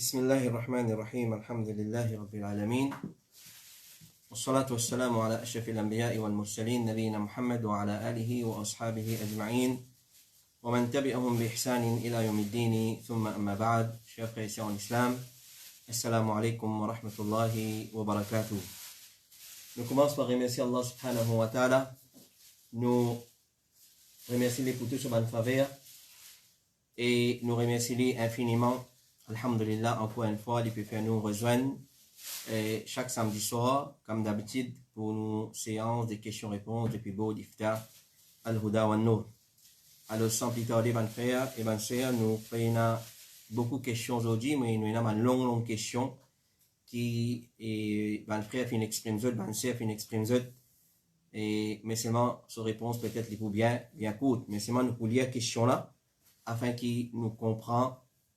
بسم الله الرحمن الرحيم الحمد لله رب العالمين والصلاة والسلام على أشرف الأنبياء والمرسلين نبينا محمد وعلى آله وأصحابه أجمعين ومن تبعهم بإحسان إلى يوم الدين ثم أما بعد chers frères en islam assalamu alaikum wa rahmatullahi wa barakatuh. Nous commençons par remercier Allah subhanahu wa ta'ala. Nous remercions les pour tout sur notre faveur et nous remercions infiniment. Alhamdulillah, encore une fois, il peut faire nous rejoindre chaque samedi soir, comme d'habitude, pour nos séances de questions-réponses depuis Boud Iftar, Al-Huda wa Nour. Alors, sans plus tarder, mes frères et mes sœurs, nous faisons beaucoup de questions aujourd'hui, mais nous avons une longue question qui, mes frères finissent exprimer, mes sœurs finissent exprimer, mais seulement, sa réponse peut-être les pour bien courte, mais seulement nous pour lire la question là, afin qu'il nous comprenne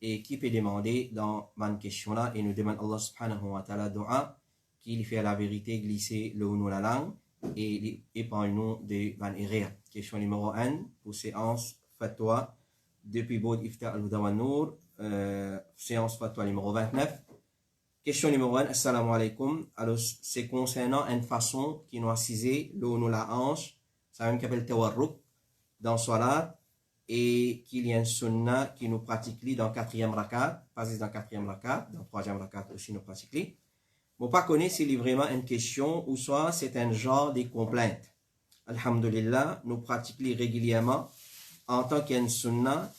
et qui peut demander dans ma question là, et nous demande Allah subhanahu wa ta'ala dua, qu'il fait la vérité glisser le ou la langue, et épargne-nous de van erreur. Question numéro 1, pour séance fatwa, depuis Boud Iftar al-Huda wa Nour, séance fatwa numéro 29. Question numéro 1, assalamu alaikum. Alors, c'est concernant une façon qui nous a cisé le ou la hanche, ça même qu'appelle tawarruk, dans salat, et qu'il y a un sunnah qui nous pratique dans 4e rakat, pas dans 4e rakat, dans 3e rakat aussi nous pratique. Bon, pas connaître s'il est vraiment une question ou soit c'est un genre de complainte. Alhamdulillah, nous pratiquons régulièrement en tant qu'un sunnah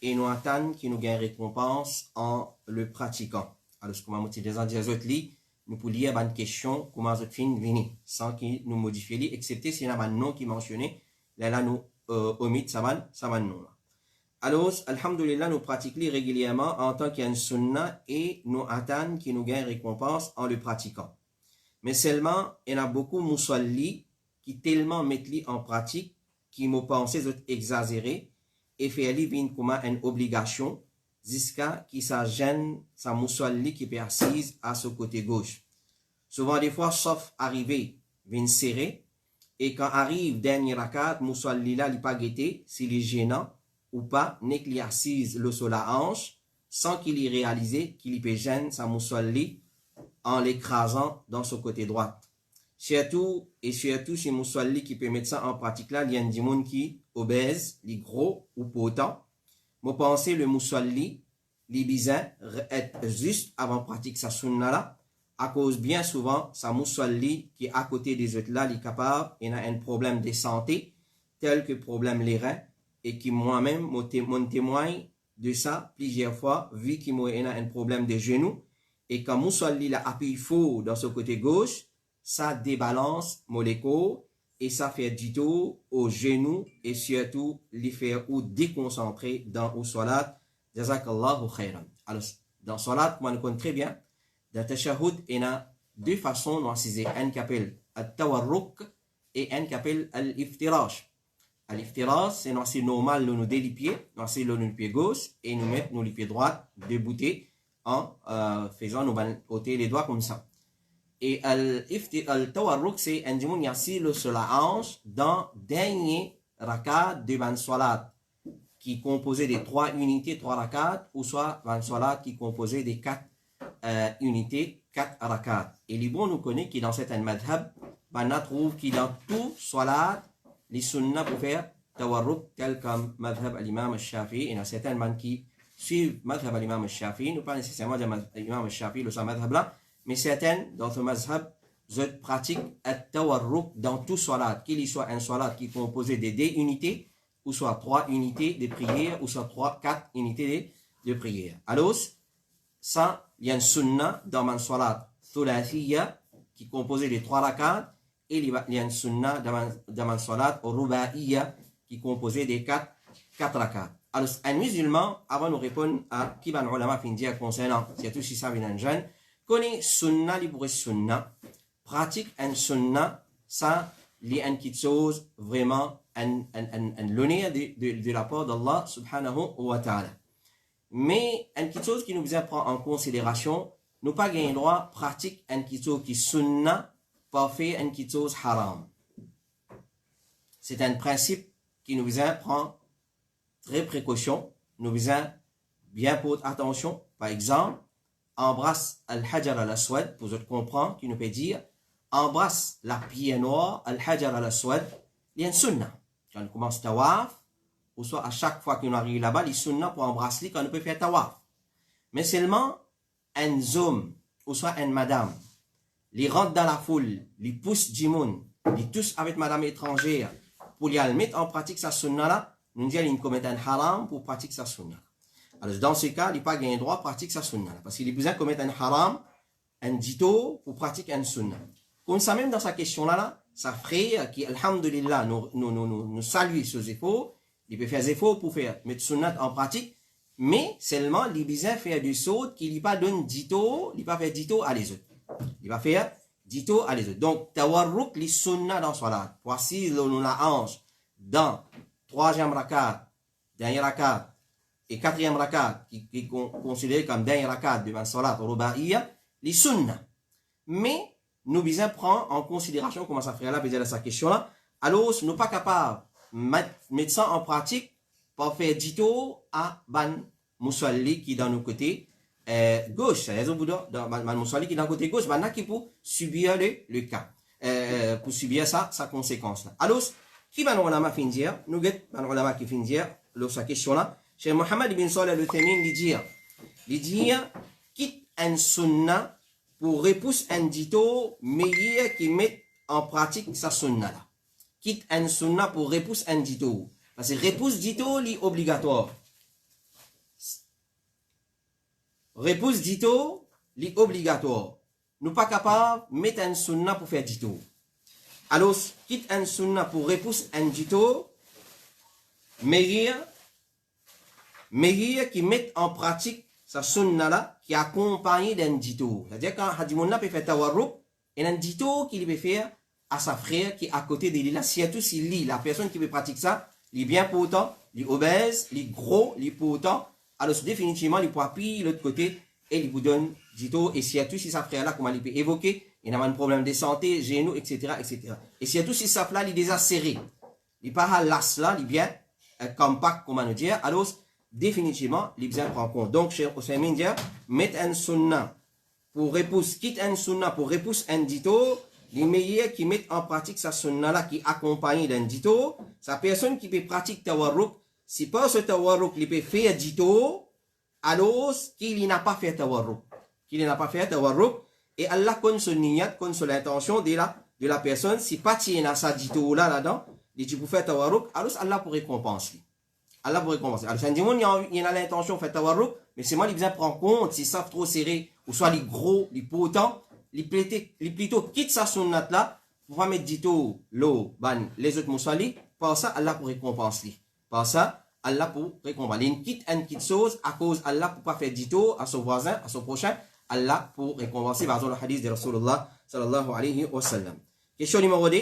et nous attendons qu'il nous gagne récompense en le pratiquant. Alors, ce qu'on m'a dit des autres lits, nous pouvons lire une question, comment nous fin venir, sans qu'il nous modifie, excepté s'il y a un nom qui est mentionné, là nous omit saman non. Alors, alhamdulillah, nous pratiquons régulièrement en tant qu'un sunnah et nous attendons qu'il nous gagne récompense en le pratiquant. Mais seulement, il y a beaucoup de musalli qui tellement mettent en pratique qui m'ont pensé exagéré et fait vivre comme une obligation jusqu'à qui ça gêne sa musalli qui est assise à ce côté gauche. Souvent, des fois, sauf arriver, vient serrer. Et quand arrive dernier rakat, musalli là, il pas guetté s'il est gênant ou pas, n'est qu'il assise le sur la hanche, sans qu'il y réalise qu'il peut gêner sa musalli en l'écrasant dans son côté droit. Surtout chez musalli qui peut mettre ça en pratique là, il y a un monde qui obèse, les gros ou potent. Moi penser le musalli, les bizarres, être juste avant pratique sa sunna là, à cause bien souvent, sa musalli qui est à côté des autres là, il est capable, il a un problème de santé, tel que problème les reins, et qui moi-même, mon témoigne de ça plusieurs fois, vu qu'il a un problème de genoux, et quand musalli la appuie faux dans ce côté gauche, ça débalance mon écho, et ça fait du tout au genou, et surtout, les faire ou déconcentrer dans le salat. Jazakallahu khairan. Alors, dans le salat, moi, on connaît très bien. Dans tashahhud, il y a deux façons de saisir. Un qui appelle al-tawarruk et un qui appelle al-iftirash. Al-iftirash, c'est normal de nous délier les pieds, c'est le pied gauche et nous mettre nos pieds droits déboutés en faisant nous ôter les doigts comme ça. Et al-tawarruk, c'est un dimanche qui assis sur la hanche dans le dernier rakat de ban salat qui est composé de 3 unités, 3 rakats, ou soit ban salat qui est composé de 4 unité 4 rakat. Et les bons nous connaissent qui dans certains madhab, on trouve qui dans tout salat, les sunnah pour faire tawarruk, tel comme madhab al-imam al-Shafi'i, et dans certains man qui suivent madhab al-imam al-Shafi'i, nous pas nécessairement de l'imam al-Shafi'i, le madhab là, mais certains dans ce madhab, pratiquent al-tawarruk dans tout salat, qu'il y soit un salat qui est composé de 2 unités, ou soit 3 unités de prière, ou soit 4 unités de prière. Alors, ça, il y a une sunnah dans ma salat thulathiyya qui est composée de 3 rakats et il y a une sunnah dans ma salat ruba'iyya qui est composée de 4 rakats. Alors, un musulman, avant de répondre à qui va nous ulama fin dire concernant, surtout si ça vient d'un jeune, connaît sunnah, libre sunnah, pratique un sunnah, ça, il y a une petite chose vraiment, l'honneur de la part d'Allah subhanahu wa ta'ala. Mais une petite chose qui nous vient prendre en considération, nous pas gagner droit pratique une petite chose qui sunna, pas fait une petite chose haram. C'est un principe qui nous vient prendre très précaution, nous vient bien pour attention. Par exemple, embrasse Al-Hajar al-Aswad, pour autres comprendre, qui nous peut dire, embrasse la pierre noire, Al-Hajar al-Aswad, il y a une sunna. Quand on commence tawaf, ou soit à chaque fois qu'on arrive là-bas, il sunna pour embrasser quand on peut faire tawaf. Mais seulement, un homme, ou soit une madame, les rentre dans la foule, les pousse du monde, les tous avec madame étrangère, pour les mettre en pratique sa sunna là, nous disons qu'il commet un haram pour pratiquer sa sunna. Alors dans ce cas, il n'a pas gagné droit à pratiquer sa sunna. Parce qu'il est besoin de commettre un haram, un dito, pour pratiquer un sunna. Comme ça, même dans sa question-là, sa frère, qui, alhamdulillah, nous salue ses efforts, il peut faire des efforts pour faire mettre sunnat en pratique, mais seulement, il a besoin de faire du saut qu'il n'a pas donné dito, il n'a pas fait dito à les autres. Il va faire dito à les autres. Donc, tawarruk li sunna dans salat. Voici nous la hanche dans troisième rakat, dernier rakat, et quatrième rakat, qui est considéré comme dernier rakat de la salat ruba'iyya, les sunna. Mais, nous besoin prendre en considération, comment ça ferait là, peut-être sa question là, alors, nous ne sommes pas capables de mettre ça en pratique pour faire dito à Ban Moussalli qui est dans nos côtés gauche. C'est-à-dire, dans Ban Moussalli qui est dans le côté gauche, Ban qui pour subir le cas, pour subir sa conséquence là. Alors, qui va nous fin dire, nous avons qui fin dire, sa question là, Cheikh Mohammed ibn Salih al-Uthaymin il dit, quitte un sunna pour repousser un dito meilleur qui met en pratique sa sunna là. Quitte un sunna pour repousser un dito. Parce que repousse dito est obligatoire. Repousse dito est obligatoire. Nous pas capables de mettre un sunna pour faire dito. Alors, quitte un sunna pour repousser un dito meilleur qui met en pratique sa sunna là, qui est accompagné d'un dito. C'est-à-dire quand Hadimouna peut faire tawarruk, il y a un dito qu'il peut faire à sa frère qui est à côté de lui. Là, surtout s'il lit, la personne qui peut pratiquer ça, il est bien pourtant, il est obèse, il est gros, il est pourtant. Alors, définitivement, il peut appuyer de l'autre côté et il vous donne dito. Et surtout si sa frère là, comment il peut évoquer, il a un problème de santé, genoux, etc., etc. Et surtout si sa frère là, il est déjà serré. Il n'est pas las là, il est bien compact, comment nous dire. Alors, définitivement, il besoin prend compte. Donc, chez Ousmane dit, mettre un sunna pour repousser, quitte un sunna pour repousser un dito, les meilleurs qui mettent en pratique sa sunna là, qui accompagne d'un dito, sa personne qui peut pratiquer tawarruk, si pas ce tawarruk, il peut faire dito, alors qu'il n'a pas fait tawarruk. Qu'il n'a pas fait tawarruk, et Allah connaît son niyat, connaît son intention de la personne, si pas tu as sa dito là-dedans, il dit pour faire tawarruk, alors Allah pour récompenser. Allah pour récompenser. Alors, il y a l'intention de faire tawarruk, mais c'est moi qui besoin prendre compte s'ils savent trop serrer, ou soit les gros, les potents, les plutôt quitte sa sunnat là, pour pas mettre dito, l'eau, ban, les autres moussali, par ça, Allah pour récompenser. Par ça, Allah pour récompenser. Il quitte une petite chose, à cause Allah pour pas faire dito à son voisin, à son prochain, Allah pour récompenser, par exemple, le hadith de Rasulullah, sallallahu alayhi wa sallam. Question numéro 2.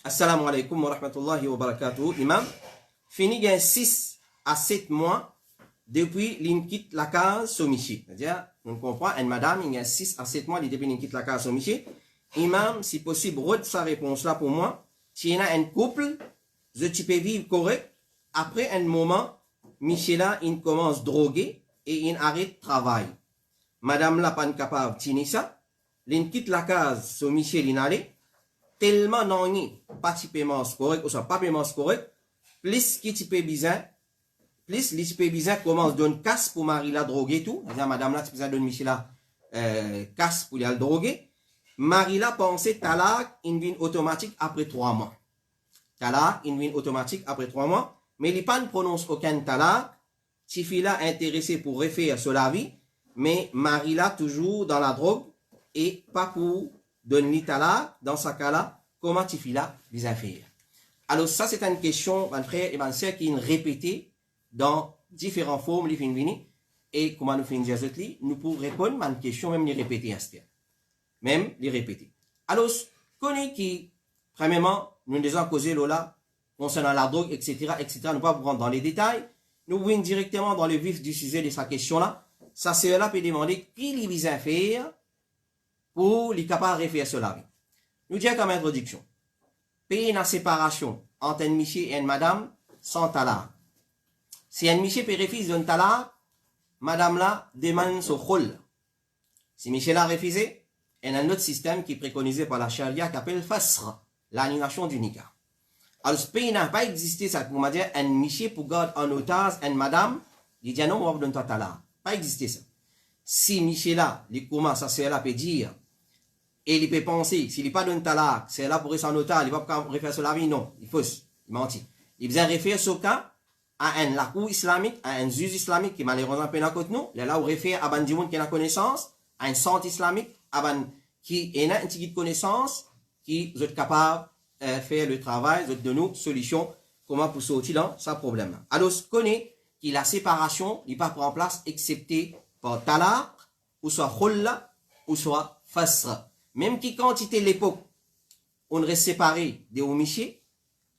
Assalamu alaikum wa rahmatullahi wa barakatuh. Imam. Fini gain 6 à 7 mois depuis qu'il quitte la case somiché. C'est-à-dire, on comprend, une madame, il y a 6 à 7 mois depuis qu'il quitte la case somiché. Imam, si possible, redis sa réponse là pour moi. Si il y a un couple, tu peux vivre correct. Après un moment, Michela, il commence à droguer et il arrête de travail. Madame là, pas capable de tenir ça. Il quitte la case somiché, il allait. Tellement non, pas de paiement correct, ou soit pas paiement correct. Plus qui tu peux bizarre, plus les tu bizarre commence à donner casse pour Marie la droguer tout. C'est-à-dire, madame là, tu peux donner Michel là, casse pour la droguer. Marie là pensait talak, il vient automatique après 3 mois. Talak, il vient automatique après 3 mois. Mais il ne prononce aucun talak. Tifi là intéressé pour refaire sur la vie. Mais Marie là toujours dans la drogue. Et pas pour donner talak. Dans ce cas là, comment Tifi là bizarre faire? Alors ça c'est une question, mon frère et ma soeur, qui est répétée dans différentes formes, les films et comment nous faisons des nous pouvons répondre à une question, même les répéter, même les répéter. Alors, connaît qui, premièrement, nous nous avons causé là concernant la drogue, etc., etc. Nous ne pouvons pas vous rendre dans les détails. Nous voulons directement dans le vif du sujet de sa question là. Sa soeur là peut demander qui il vient faire pour les capables de refaire cela. Nous disons comme introduction. Payer la séparation entre un monsieur et une madame sans talak. Si un monsieur peut refuser un talak, madame là demande son khul. Si Michel a refusé, il y a un autre système qui est préconisé par la charia qui s'appelle fasr, l'annulation du nikah. Alors, ce pays n'a pas existé, ça pour dire un Michel pour garder en otage une madame, il dit non, on va vous donner ta talaq. Pas existé ça. Si Michel là, il commence à se là peut dire, et il peut penser, s'il n'est pas donné talaq, c'est là pour rester en otage, il va pas refaire sur la vie, non, il fausse, il mentit. Il vient référer ce cas à la cour islamique, à un juge islamique qui malheureusement peut pas nous, là où réfère à un monde qui a connaissance, à un centre islamique, à un qui a une petite connaissance, qui est capable de faire le travail, de nous solution, comment pour sortir dans ce problème. Alors, ce qu'on connaît, que la séparation n'est pas en place, excepté par talaq, ou soit khulla, ou soit fasr. Même qui quantité l'époque, on reste séparé des homichiers,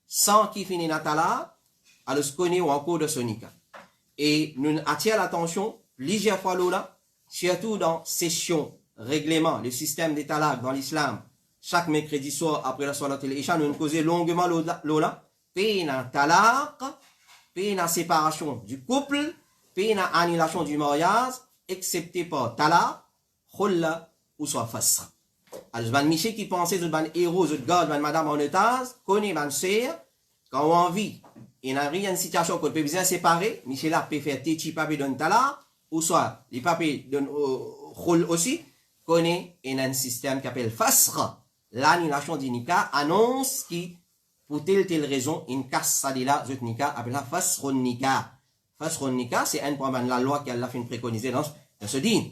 sans qu'il finisse la talaq, alors ce qu'on est ou en cours de sonika. Et nous attirons l'attention, plusieurs fois là, surtout dans session, règlement, le système des talaq dans l'islam, chaque mercredi soir après la salat al-isha, nous causons longuement là, pena talaq, pena séparation du couple, pena annulation du mariage, excepté par talaq, khulla ou soit fasr. Alors, je Michel qui pensait que je héros, je garde madame en otage, connaît ma sœur, quand on vit, il n'y a rien de situation qu'on peut bien séparer, Michel a peut faire téchi papi donne talaq, ou soit les papi donne khul aussi, connaît un système qui s'appelle fasr. L'annulation du nikah annonce qui, pour telle raison, une casse ça de là, ce nikah appelle la fasrun nikah. Fasrun nikah, c'est un problème de la loi qu'elle a fait préconiser dans ce din.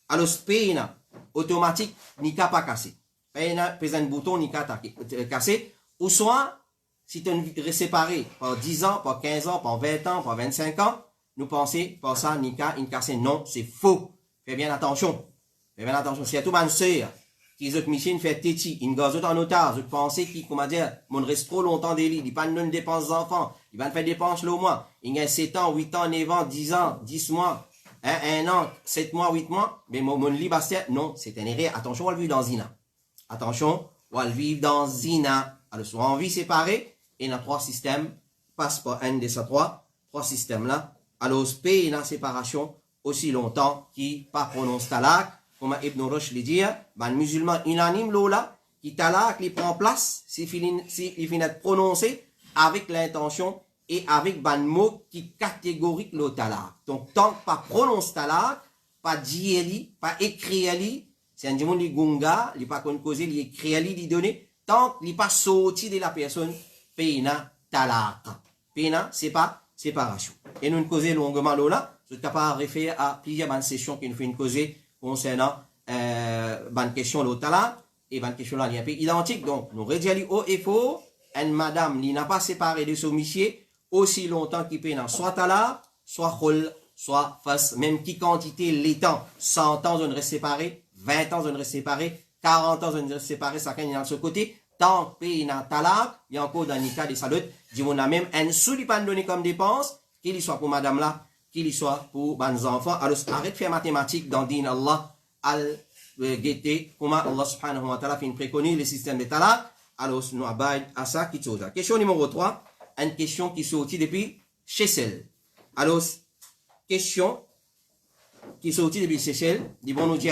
Alors, peine automatique, nikah pas cassé. Peine, pèse un bouton, nikah cassé. Ou soit, si tu es séparé par 10 ans, par 15 ans, par 20 ans, par 25 ans, nous pensons, par ça, nikah, une cassé. Non, c'est faux. Fais bien attention. Fais bien attention. Si y a tout ma sœur, qui ont Michel fait téti, une gazette en otage, je pensais qu'il, comment dire, mon reste trop longtemps des lits, il pas de dépenses d'enfants, il va faire dépenses le mois, il y a 7 ans, 8 ans, 9 ans, 10 ans, 10 mois, 1 an, 7 mois, 8 mois, mais mon lit bastien, non, c'est un erreur, attention, on va le vivre dans Zina. Attention, on va le vivre dans Zina. Alors, soit en vie séparée, et dans 3 systèmes, passe par un de ces 3 systèmes-là. Alors, paye une séparation aussi longtemps qui pas prononce talaq, comme Ibn Rushd le dit, ben musulman unanime là, qui talaq li prend place, s'il finit de prononcer avec l'intention et avec ban mot qui catégorique le talaq. Donc tant que pas prononce talaq, pas dire pas écrire c'est un démon li gunga, li pas causer, li écrire li donner, tant qu'il pas sorti de la personne, peina talaq. Peina c'est pas séparation. Et nous causer longuement là, je suis capable de référer à plusieurs sessions qui nous fait une causer concernant une question de talaq et une question là un peu identique. Donc nous redisons haut et faux, une madame qui n'a pas séparé de son monsieur aussi longtemps qu'il peut soit talaq, soit khul, soit fas, même qui quantité les temps, 100 ans on reste séparé, 20 ans on reste séparé, 40 ans on reste séparé, chacun est dans ce côté, tant que il y a talaq, il y a encore dans le cas des salutes, dit on a même un sou qui pas donné comme dépense, qu'il soit pour madame là, qu'il soit pour les enfants. Alors arrête de faire mathématiques dans din Allah, al guetter comment Allah subhanahu wa ta'ala fait préconise le système de talaq. Alors nous abide à ça qui chose. Question numéro 3, une question qui sortit depuis Chessel. Alors question qui sortit depuis Chessel, dit bon nous dit,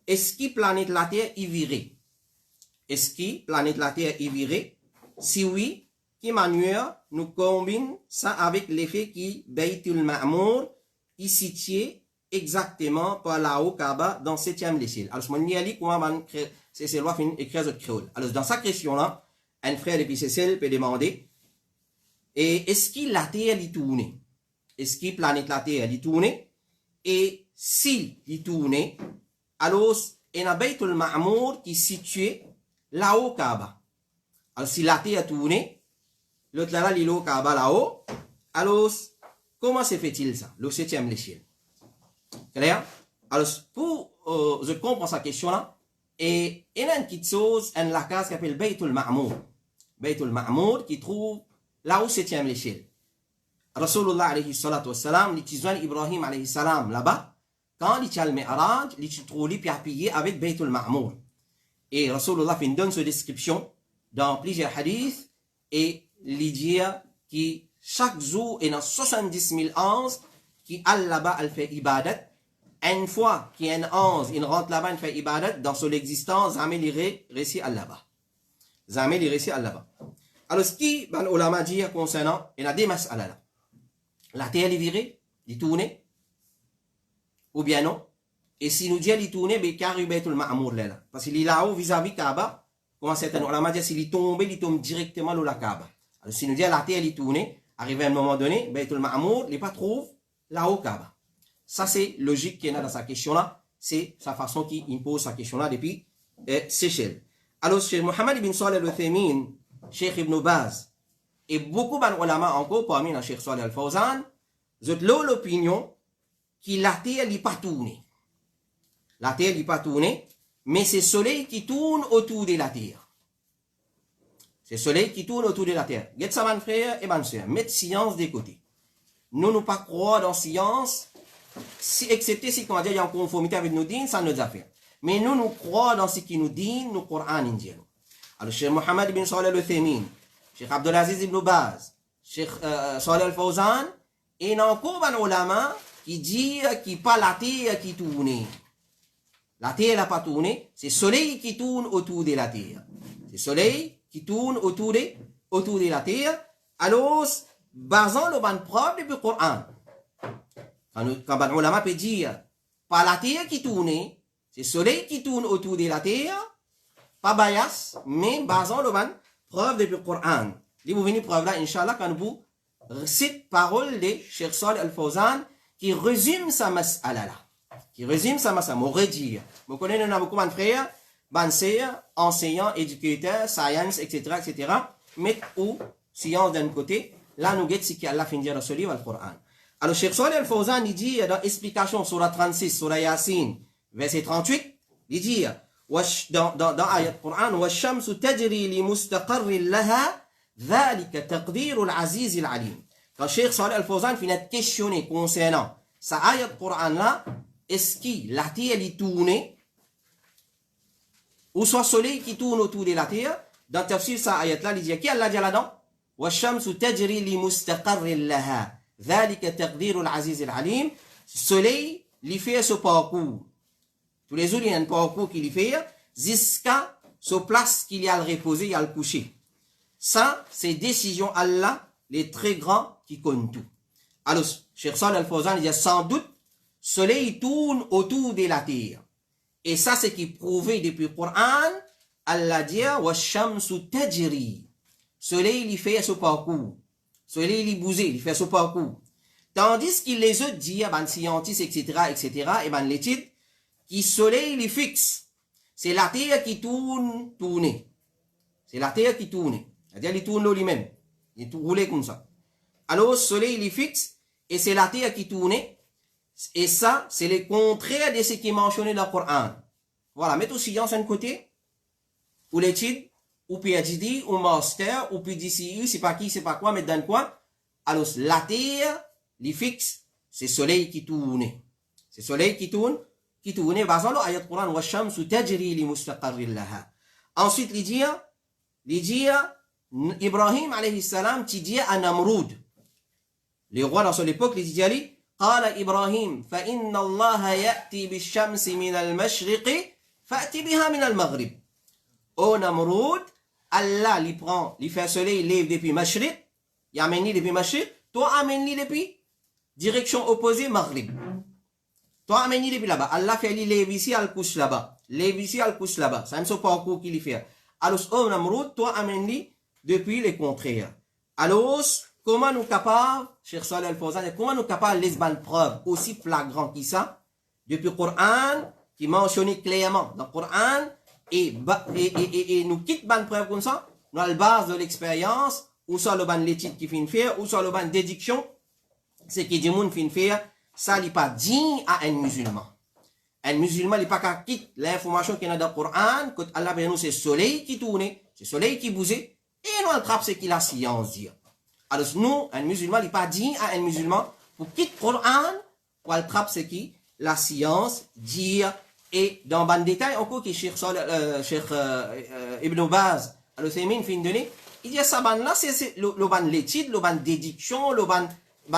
est-ce que planète la Terre est virée? Est-ce que planète la Terre est virée? Si oui, quelle manière nous combine ça avec l'effet qui Baytul Ma'mour est situé exactement par là-haut Kaaba dans 7e l'échelle. Alors, je me dis comment c'est loi fin écrire de créole. Alors, dans sa question-là, un frère depuis Cécile peut demander, et est-ce que la Terre est tournée? Est-ce que planète la Terre est tournée? Et s'il est tourné, alors, il y a Baytul Ma'mour qui est situé là-haut Kaaba. Alors, si la Terre est tournée, l'autre là, il est au Kaaba là-haut. Alors, comment se fait-il ça? Le 7e l'échelle. Clair? Alors, pour, je comprends sa question-là. Et il y a une petite chose, une la case qui s'appelle Baytul Ma'mour. Baytul Ma'mour qui trouve là au 7e l'échelle. Rasulullah alayhi salatu wassalam, l'utilisant Ibrahim alayhi salam là-bas, quand il y a le Mi'raj, il trouve puis appuyé avec Baytul Ma'mour. Et Rasulullah fait une donne cette description dans plusieurs hadiths et il dit que chaque jour, il y a 70 000 ans qui all là-bas, elle fait ibadat, une fois qu'il y a un ange, il rentre là-bas, il fait ibadat, dans son existence, jamais il réussit à là-bas. Jamais il réussit à là-bas. Alors, ce qui, ben, ulama dit concernant, il y a des mas'ala là. La terre est virée, il tourne, ou bien non. Et si nous disons il tourne, ben, car il y a tout le ma'amour là. Parce qu'il est là-haut vis-à-vis Kaaba, comment certains ulama disent, s'il tombe directement dans la Kaaba. Alors, si nous disons la terre est tourne, arrivé à un moment donné, ben, tout le ma'amour, il n'est pas trouve là-haut Kaaba. Ça, c'est logique qu'il y a dans sa question-là. C'est sa façon qu'il pose sa question-là depuis Seychelles. Alors, Cheikh Mohammed ibn Salih al-Uthaymin, Cheikh Ibn Baz, et beaucoup d'ulama encore, parmi les Cheikh Salih al-Fawzan, ont l'opinion que la terre n'est pas tournée. La terre n'est pas tournée, mais c'est le soleil qui tourne autour de la terre. C'est le soleil qui tourne autour de la terre. Get ça, mon frère et ma soeur, mettez science de côté. Nous ne pas croire dans science, excepté si il y a en conformité avec nos dînes, ça nous affaires. Mais nous croyons dans ce qui nous dit, nous Coran indien. Alors, Cheikh Mohammed ibn Salih al-Uthaymin, Cheikh Abdelaziz ibn Baz, Cheikh Salih al-Fawzan, et il y a encore un ulama qui dit qu'il n'y a pas la terre qui tourne. La terre n'a pas tourné, c'est le soleil qui tourne autour de la terre. C'est le soleil qui tourne autour de la terre. Alors, basant le ban preuve du Coran. Quand un ulama peut dire, pas la terre qui tourne, c'est le soleil qui tourne autour de la terre, pas bias, mais basant le ban preuve du Coran. Si vous venez preuve là, Inch'Allah, quand vous cite parole de Cheikh Salih al-Fawzan qui résume sa mas'ala là. Qui résume sa mas'ala. M'aurait dit, vous connaissez, nous avons beaucoup de frères, enseignants, éducateurs, science, etc., etc., mais ou science d'un côté, là nous guette ce qu'Allah finit dans ce livre, le Coran. Alors, Cheikh Salih al-Fawzan, il dit dans l'explication sur la 36, sur la Yasin, verset 38, il dit, dans l'ayat du Coran, وَالشَّمْسُ تَجْرِي لِمُسْتَقَرٍّ لَهَا ذَلِكَ تَقْدِيرُ الْعَزِيزِ الْعَلِيمِ. Quand Cheikh Salih al-Fawzan finit de questionner concernant sa ayat du Coran là, est-ce que la terre est tournée, ou soit le soleil qui tourne autour de la terre, dans tafsir sa ayat là, il dit, qui Allah dit là-dedans? وَالشَّمْسُ تَجْرِي لِمُسْتَقَرٍّ لَهَا ذَلِكَ تَقْدِيرُ الْعَزِيزِ الْعَلِيمِ. Le soleil, il fait ce parcours. Tous les jours, il y a un parcours qu'il fait, jusqu'à ce place qu'il y a à le reposer, il y a à le coucher. Ça, c'est décision Allah, les très grands qui connaissent tout. Alors, Cheikh Salih al-Fawzan, il dit sans doute, le soleil tourne autour de la terre. Et ça, c'est qui est prouvé depuis le Coran. Allah dit, وَالشَّمْسُ تَجْرِي. Le soleil, il fait ce parcours. Le soleil, il bouge, il fait ce parcours. Tandis que les autres disent, ben, scientifiques, etc., et ben, l'étude, que le soleil, il est fixe. C'est la terre qui tourne. C'est la terre qui tourne. C'est-à-dire, il tourne lui-même. Il roule comme ça. Alors, le soleil, il est fixe, et c'est la terre qui tourne. Et ça, c'est le contraire de ce qui est mentionné dans le Coran. Voilà, mettez aussi science d'un côté, ou l'étude, ou PhD, ou master, ou PDCU, c'est pas qui, c'est pas quoi, mais dans quoi. Alors, la terre, il est fixe, c'est le soleil qui tourne. C'est le soleil qui tourne, basant le ayat Coran, wa shamsu tajri li mustaqarrin laha. Ensuite, il dit, Ibrahim alayhi salam, qui dit à Namroud. Les rois dans son époque, il dit, قال إبراهيم فإن الله يأتي بالشمس من المشرق فأتي بها من المغرب. Au Namroud, Allah lui prend, lui fait soleil, il lève depuis Mashriq, il amène depuis Mashriq, toi amène depuis direction opposée Maghrib. Toi amène depuis là-bas. Allah fait lui lève ici, elle couche là-bas. Lève ici, elle couche là-bas. Ça ne se pas encore qu'il fait. Alors, au Namroud, toi amène lui depuis le contraire. Alors, comment nous capables, Cheikh Salih al-Fawzan, comment nous capables de les preuves aussi flagrantes que ça, depuis le Coran, qui mentionne clairement dans le Coran, et nous quitte ban preuve comme ça, dans la base de l'expérience, ou soit le ban l'étude qui fait faire, ou soit le ban déduction, ce qui dit moun fin faire, ça n'est pas digne à un musulman. Un musulman n'est pas qu'à quitter l'information qu'il y a dans le Coran, que Allah ben nous c'est le soleil qui tourne, c'est le soleil qui bouge, et nous attrape ce qu'il a science dit. Alors nous, un musulman n'est pas digne à un musulman pour quitter le Coran, pour attraper ce qui la science dit. Et dans le détail, encore que Cheikh Ibn Baz, al-Uthaymin, fin de il dit ça, là, c'est le ban l'étude, le ban déduction, le ban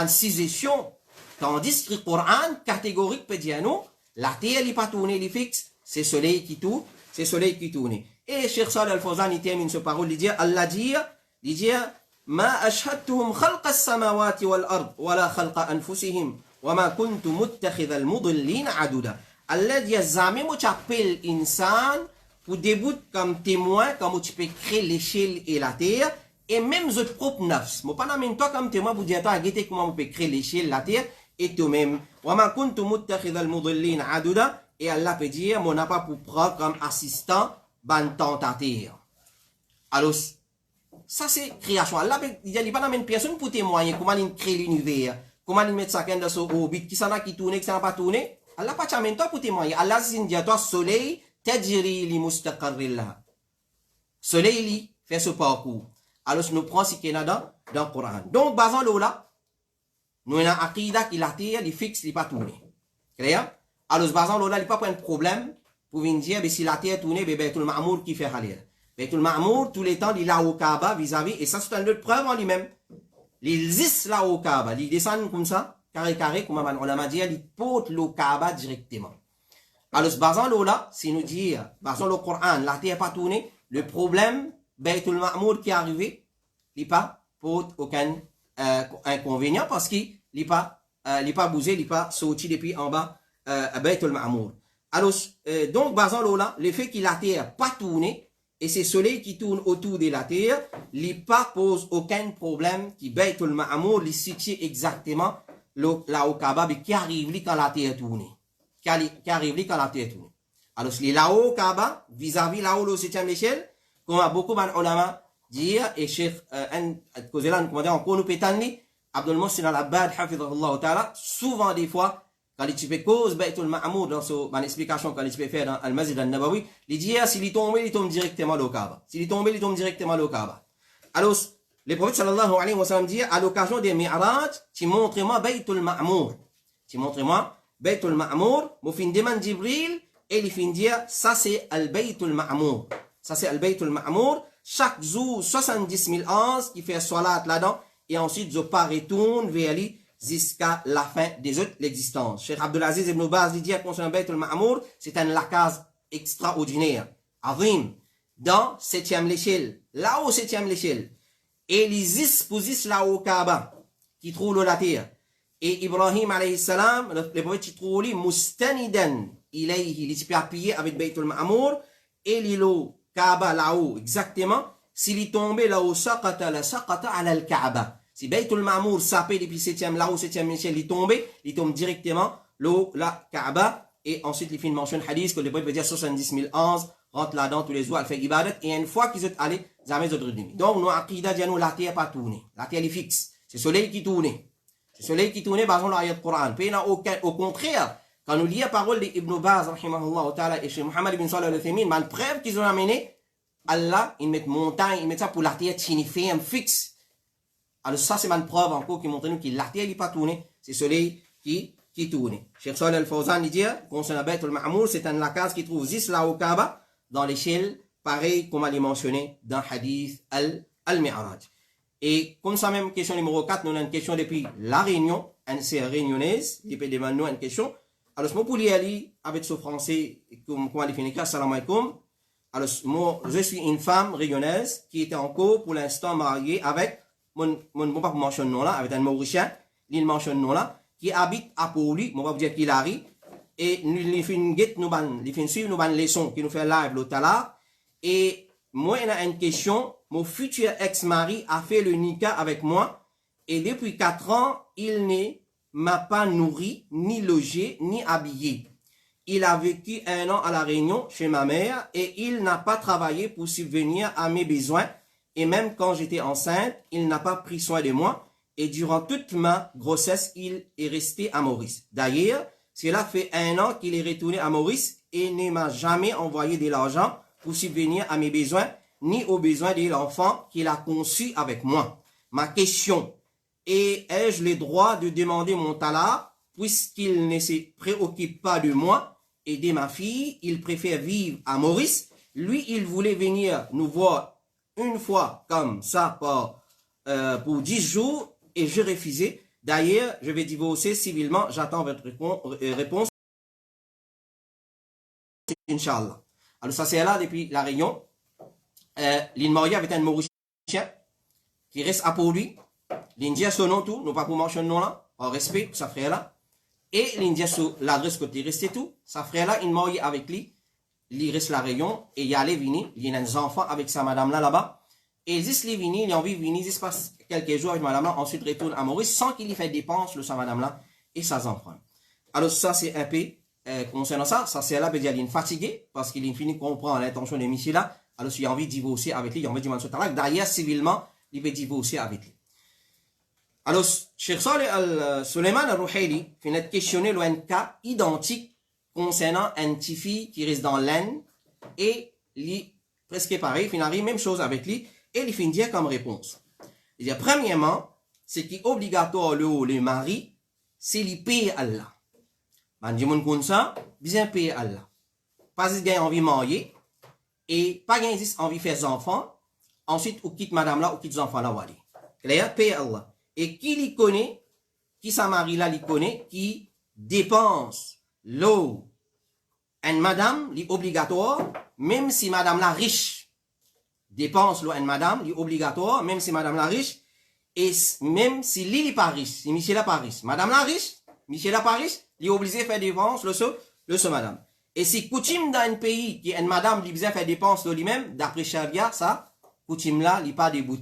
citation. Tandis que le Coran, catégorique, peut dire non, la terre n'est pas tournée, elle est fixe, c'est le soleil qui tourne, c'est le soleil qui tourne. Et Cheikh Salih Al-Fawzan, il termine ce parole, il dit, Allah dit, ما أشهدتهم خلق السماوات والأرض ولا خلق أنفسهم وما كنت متخذ المضلين عددا. Allah dit, jamais moi j'appelle insan pour début comme témoin, comme tu peux créer l'échelle et la terre, et même votre propre nafs. Moi pas n'amène toi comme témoin pour dire toi, guetter comment on peut créer l'échelle, la terre, et toi-même. وما كنت متخذ المضلين عددا. Et Allah peut dire, moi n'a pas pour prendre comme assistant, ban tentateur. Alors, ça c'est création. Allah il n'y a pas de personne pour témoigner comment il crée l'univers, comment il met ça dans son orbite, qui s'en a qui tourne, qui s'en a pas tourné. Allah pas t'amène toi pour témoigner. Allah dit à toi soleil, tajri li mustaqarrillah. Soleil li fait ce parcours. Alors nous prenons ce qu'il y a dans le Coran. Donc basant là, nous avons un aqida qui la terre, il fixe, il pas tourné. Clair? Alors basant là, il pas un problème pour venir dire si la terre tourne, tout le Ma'mour qui fait halir. Baitul Ma'mour, tous les temps, il est là au Kaaba vis-à-vis, et ça c'est une autre preuve en lui-même. Il existe là au Kaaba, il descend comme ça, carré, comme on l'a dit, il porte le Kaaba directement. Alors, basant là, si nous dire, basant le Coran, la terre n'est pas tournée, le problème, Baitul Ma'mour qui est arrivé, il pas porte aucun inconvénient parce qu'il n'est pas bougé, il n'est pas sorti depuis en bas Baitul Ma'mour. Alors, donc, basant là, le fait que la terre n'est pas tournée, et c'est le soleil qui tourne autour de la terre, il pas pose aucun problème qui Baitul Ma'mour, il situe exactement là au Kaaba, mais qui arrive quand la terre tourne. Qui arrive quand la terre tourne. Alors, c'est là-haut au Kaaba, vis-à-vis là-haut le 7e échelle, comme a beaucoup d'ulama dit, et Cheikh Kozelan, comment dire, encore nous pétanni, Abdul Mohsin Al-Abbad, hafidhahullah ta'ala, souvent des fois, quand il fait cause Baitul Ma'mour dans son explication quand il fait faire dans Al-Masjid Al-Nabawi, il dit s'il est tombé, il tombe directement au Kaaba. S'il est tombé, il tombe directement au Kaaba. Alors, le prophète sallallahu alayhi wa sallam dit à l'occasion des Mi'raj, tu montres-moi Baitul Ma'mour. Tu montres-moi Baitul Ma'mour, mon fin demande Jibril, et il fin dire ça c'est Al-Baitul Ma'mour. Ça c'est Al-Baitul Ma'mour. Chaque jour, 70 000 ans qui fait salat là-dedans, et ensuite je pars et tourne vers lui jusqu'à la fin des autres l'existence. Cheikh Abdelaziz Ibn Baz dit concernant Baitul Ma'mour, c'est un lacase extraordinaire, azim, dans 7e l'échelle, là au 7e l'échelle. Et les exposés là au Kaaba, qui trouve la terre. Et Ibrahim alayhi salam, le prophète qui trouve lui, mustanidan, il est appuyé avec Baitul Ma'mour, et l'îlot Kaaba là-haut, exactement, s'il est tombé là-haut, saqata ala al-Kaaba. Si Baitul Ma'mour sapé depuis 7e, là au 7e échelle, il tombe directement la Kaaba, et ensuite il fait une mention hadith que le prophète veut dire 70 000 ans, rentre là-dedans tous les jours, elle fait ibadat, et une fois qu'ils sont allés, jamais ils ont redemi. Donc, nous, aqida dit, la terre pas tournée. La terre est fixe. C'est le soleil qui tourne. C'est le soleil qui tourne, basant l'ayat du Coran. Puis, au contraire, quand nous lisons la parole d'Ibn Baz, rahimahullah ta'ala, et chez Muhammad ibn Salih al-Uthaymin, mal preuve qu'ils ont amené, Allah, ils mettent montagne, ils mettent ça pour la terre signifiée, fixe. Alors, ça, c'est mal preuve encore qui montre nous que la terre n'est pas tournée. C'est le soleil qui tourne. Cheikh Salih al-Fawzan, il dit, concernant Baitul Ma'mour, c'est un lacase qui trouve juste là au Kaaba, dans l'échelle, pareil comme elle est mentionné dans Hadith Al-Mi'raj. Et comme ça même, question numéro 4, nous avons une question depuis la Réunion, c'est réunionnaise, il peut demander nous une question. Alors, moi, pour y aller avec ce français, comment il finit, assalamu alaikum. Alors, moi, je suis une femme réunionnaise qui était en cours pour l'instant mariée avec, mon pas mentionner nom là, avec un Mauricien, il mentionne nom là, qui habite à Poli, moi, pas vous dire qu'il arrive, et nous fin suivre nos leçons qui nous fait live l'autre là. Et moi, il y a une question. Mon futur ex-mari a fait le nikah avec moi. Et depuis 4 ans, il ne m'a pas nourri, ni logé, ni habillé. Il a vécu 1 an à La Réunion chez ma mère et il n'a pas travaillé pour subvenir à mes besoins. Et même quand j'étais enceinte, il n'a pas pris soin de moi. Et durant toute ma grossesse, il est resté à Maurice. D'ailleurs, cela fait 1 an qu'il est retourné à Maurice et ne m'a jamais envoyé de l'argent pour subvenir à mes besoins, ni aux besoins de l'enfant qu'il a conçu avec moi. Ma question est, ai-je le droit de demander mon talaq, puisqu'il ne se préoccupe pas de moi et de ma fille, il préfère vivre à Maurice. Lui, il voulait venir nous voir une fois comme ça pour 10 jours et je refusais. D'ailleurs, je vais divorcer civilement, j'attends votre réponse, Inch'Allah. Alors ça c'est là depuis la Réunion. L'île avec un Mauricien qui reste à pour lui. L'Indien son nom tout, nous pas pour mentionner nom là, en respect pour sa frère là. Et l'Indien sur l'adresse côté resté tout, sa frère là, il marié avec lui, il reste la Réunion et il allait venir, il y a des enfants avec sa madame là là-bas. Et ils sont venus, ils ont envie de venir, ils passent quelques jours avec madame là, ensuite retourne à Maurice sans qu'il y fait dépense de sa madame là et ses enfants. Alors ça c'est un peu concernant ça c'est là, il est fatigué parce qu'il finit comprendre l'intention de Michel là. Alors s'il a envie de divorcer avec lui, il a envie de demander ce talak. D'ailleurs, civilement, il peut divorcer avec lui. Alors, Cheikh Saleh Al-Suleiman Al-Ruhaili finit questionner un cas identique concernant un petit fille qui reste dans l'Inde et lui, presque pareil, il finit même chose avec lui et il finit dire comme réponse. Il dit, premièrement, ce qui est obligatoire le mari, c'est lui payer Allah. Man dit, mon comme ça, bien payer Allah. Pas si il a envie de marier et pas envie de faire des enfants, ensuite, ou quitte madame là, ou quitte les enfants là, wali. Clair, payer Allah. Et qui l'y connaît, qui sa mari là l'y connaît, qui dépense l'eau, une madame, l'y obligatoire, même si madame la riche, dépense l'eau, une madame, l'y obligatoire, même si madame la riche, et même si l'y pas riche, si Michel la pas riche, madame la riche, Michel la pas riche, l'y obligé de faire dépense, le ce madame. Et si coutume dans un pays, qui est une madame, l'y besoin faire dépense de lui-même, d'après Sharia, ça, coutume là, l'y pas débout.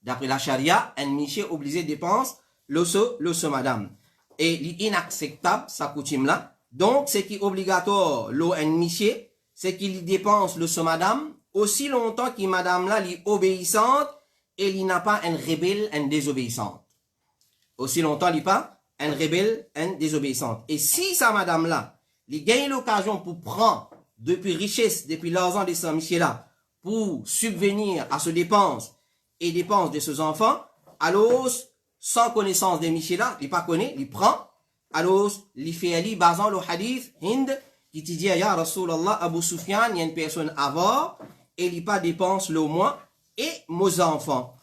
D'après la charia, un monsieur obligé de dépenser le madame. Et l'inacceptable, sa coutume là. Donc, ce qui est obligatoire, un monsieur, c'est qu'il dépense le madame aussi longtemps que madame là, est obéissante et il n'a pas un rebelle, un désobéissante. Aussi longtemps, il n'a pas un rebelle, un désobéissante. Et si sa madame là, il gagne l'occasion pour prendre depuis richesse, depuis l'argent de ce monsieur là, pour subvenir à ce dépense, et dépense de ses enfants, alors, sans connaissance de Michel-là, il pas connaît, il prend, alors, il fait ali, basant le hadith, Hind, qui te dit, ya Rasulallah, Abu Sufyan, il y a une personne avant, et il pas dépense le moi, et mes enfants.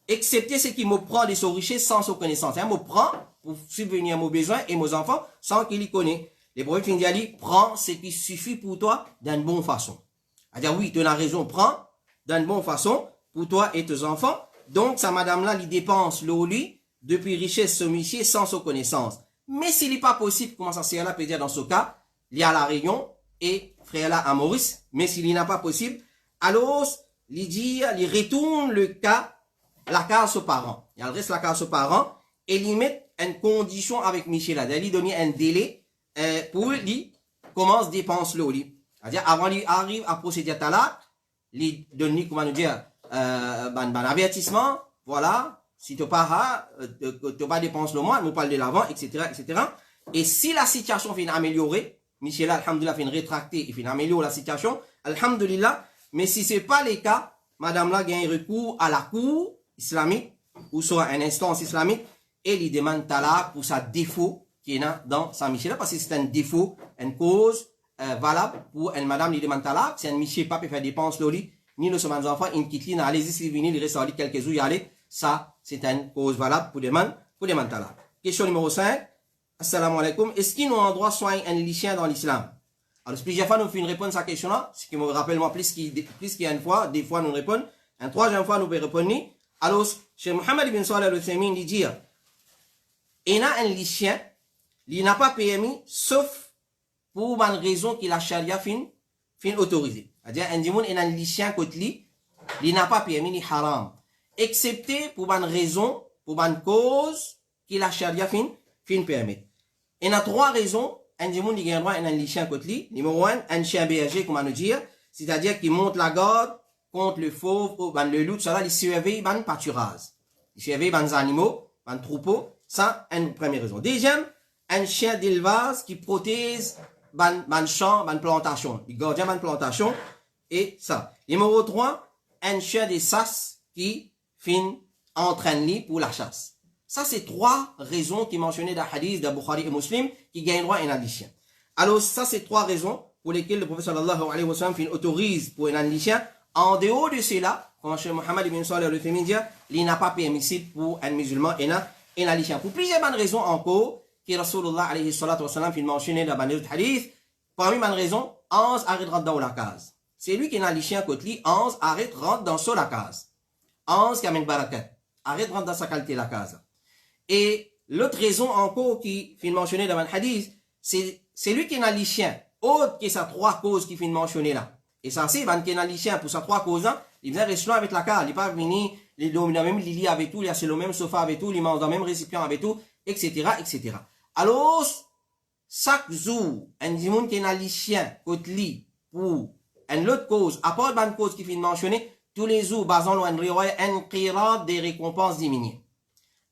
Excepté ce qui me prend de son richesse sans sa connaissance. Il me prend pour subvenir à mes besoins et mes enfants sans qu'il y connaît. Les prophètes dit, prends ce qui suffit pour toi d'une bonne façon. C'est-à-dire, oui, tu as raison, prends d'une bonne façon, pour toi et tes enfants. Donc, sa madame-là, il dépense l'eau, lui, depuis richesse, ce monsieur, sans sa connaissance. Mais s'il n'est pas possible, comment ça c'est là, peut dire dans ce cas, il y a la Réunion et frère là à Maurice. Mais s'il n'est pas possible, alors, il dit, il retourne le cas, la case aux parents. Il reste la case aux parents et il met une condition avec Michel là. Il donne un délai, pour lui, commence à dépenser l'eau, lui. C'est-à-dire, avant qu'il arrive à procéder à là, il donne, comment nous dire, avertissement, voilà, si tu pas dépense le mois, nous parle de l'avant, etc., etc. Et si la situation finit améliorer, Michel, alhamdulillah, finit rétracter, il finit améliorer la situation, alhamdulillah, mais si c'est pas le cas, madame là gagne recours à la cour islamique, ou soit une instance islamique, et il demande talak pour sa défaut qui est dans sa Michel, parce que c'est un défaut, une cause, valable pour une madame, il demande talak, si un Michel pas peut faire dépense, l'oli, ni nos enfants, il quitte l'île, allez-y, s'il vient, il reste quelques jours, il allait. Ça, c'est une cause valable pour demander talak. Question numéro 5. Assalamu alaikum. Est-ce qu'il y a un droit soigner un lycéen dans l'islam? Alors, plusieurs fois, nous faisons une réponse à cette question-là. Ce qui me rappelle, moi, plus qu'il y a une fois, des fois, nous répondons. Une troisième fois, nous pouvons répondre. Alors, chez Mohammed ibn Salih al-Uthaymin, il dit, il y a un lycéen, il n'a pas permis, sauf pour une raison que la charia fin autorisée. C'est-à-dire, un démon est un lycéen côté lui, il n'a pas permis ni haram. Excepté pour une raison, pour une cause, que la charia fin permet. Il y a trois raisons, un démon il a un droit à un lycéen côté lui. Numéro 1, un chien berger, comment nous dire, c'est-à-dire qu'il monte la garde contre le fauve, le loup, ça là, il surveille le pâturage. Il surveille les animaux, les troupeaux. Ça, une première raison. Deuxième, un chien d'élevage qui protège ban champ, ban plantation. Il garde ban plantation. Et ça. Numéro 3, un chien de chasse qui entraîne pour la chasse. Ça, c'est trois raisons qui mentionnaient dans le hadith de Bukhari et Muslim qui gagnent droit à un lycéen. Alors, ça, c'est trois raisons pour lesquelles le prophète sallallahu alayhi wa sallam autorise pour un lycéen. En dehors de cela, comme Cheikh Mohammed ibn Salih al-Uthaymin dit, il n'a pas permissible pour un musulman et et la lichien. Pour plusieurs bonnes raisons encore, que Rasulullah alayhi salatu wasalam fait mentionner dans le hadith, parmi les bonnes raisons, 11 arrête rentre dans la case. C'est lui qui est dans le chien côté lui, 11 arrête rentre dans la case. 11 qui amène barakat. Arrête rentre dans sa qualité la case. Et l'autre raison encore qui fait mentionner dans le hadith, c'est lui qui est dans le chien, autre que sa trois causes qui fait mentionner là. Et ça c'est ban qui est dans le chien pour sa trois causes, hein, il vient rester avec la case, il n'est pas venu, il est dans le même lit avec tout, il est sur le même sofa avec tout, il mange dans le même récipient avec tout, etc., etc. Alors, chaque jour, un dimanche qui est dans le chien, côté lit, pour une autre cause, à part une cause qui fait mentionner, tous les jours, basant un riwaya, un qirat des récompenses diminuées.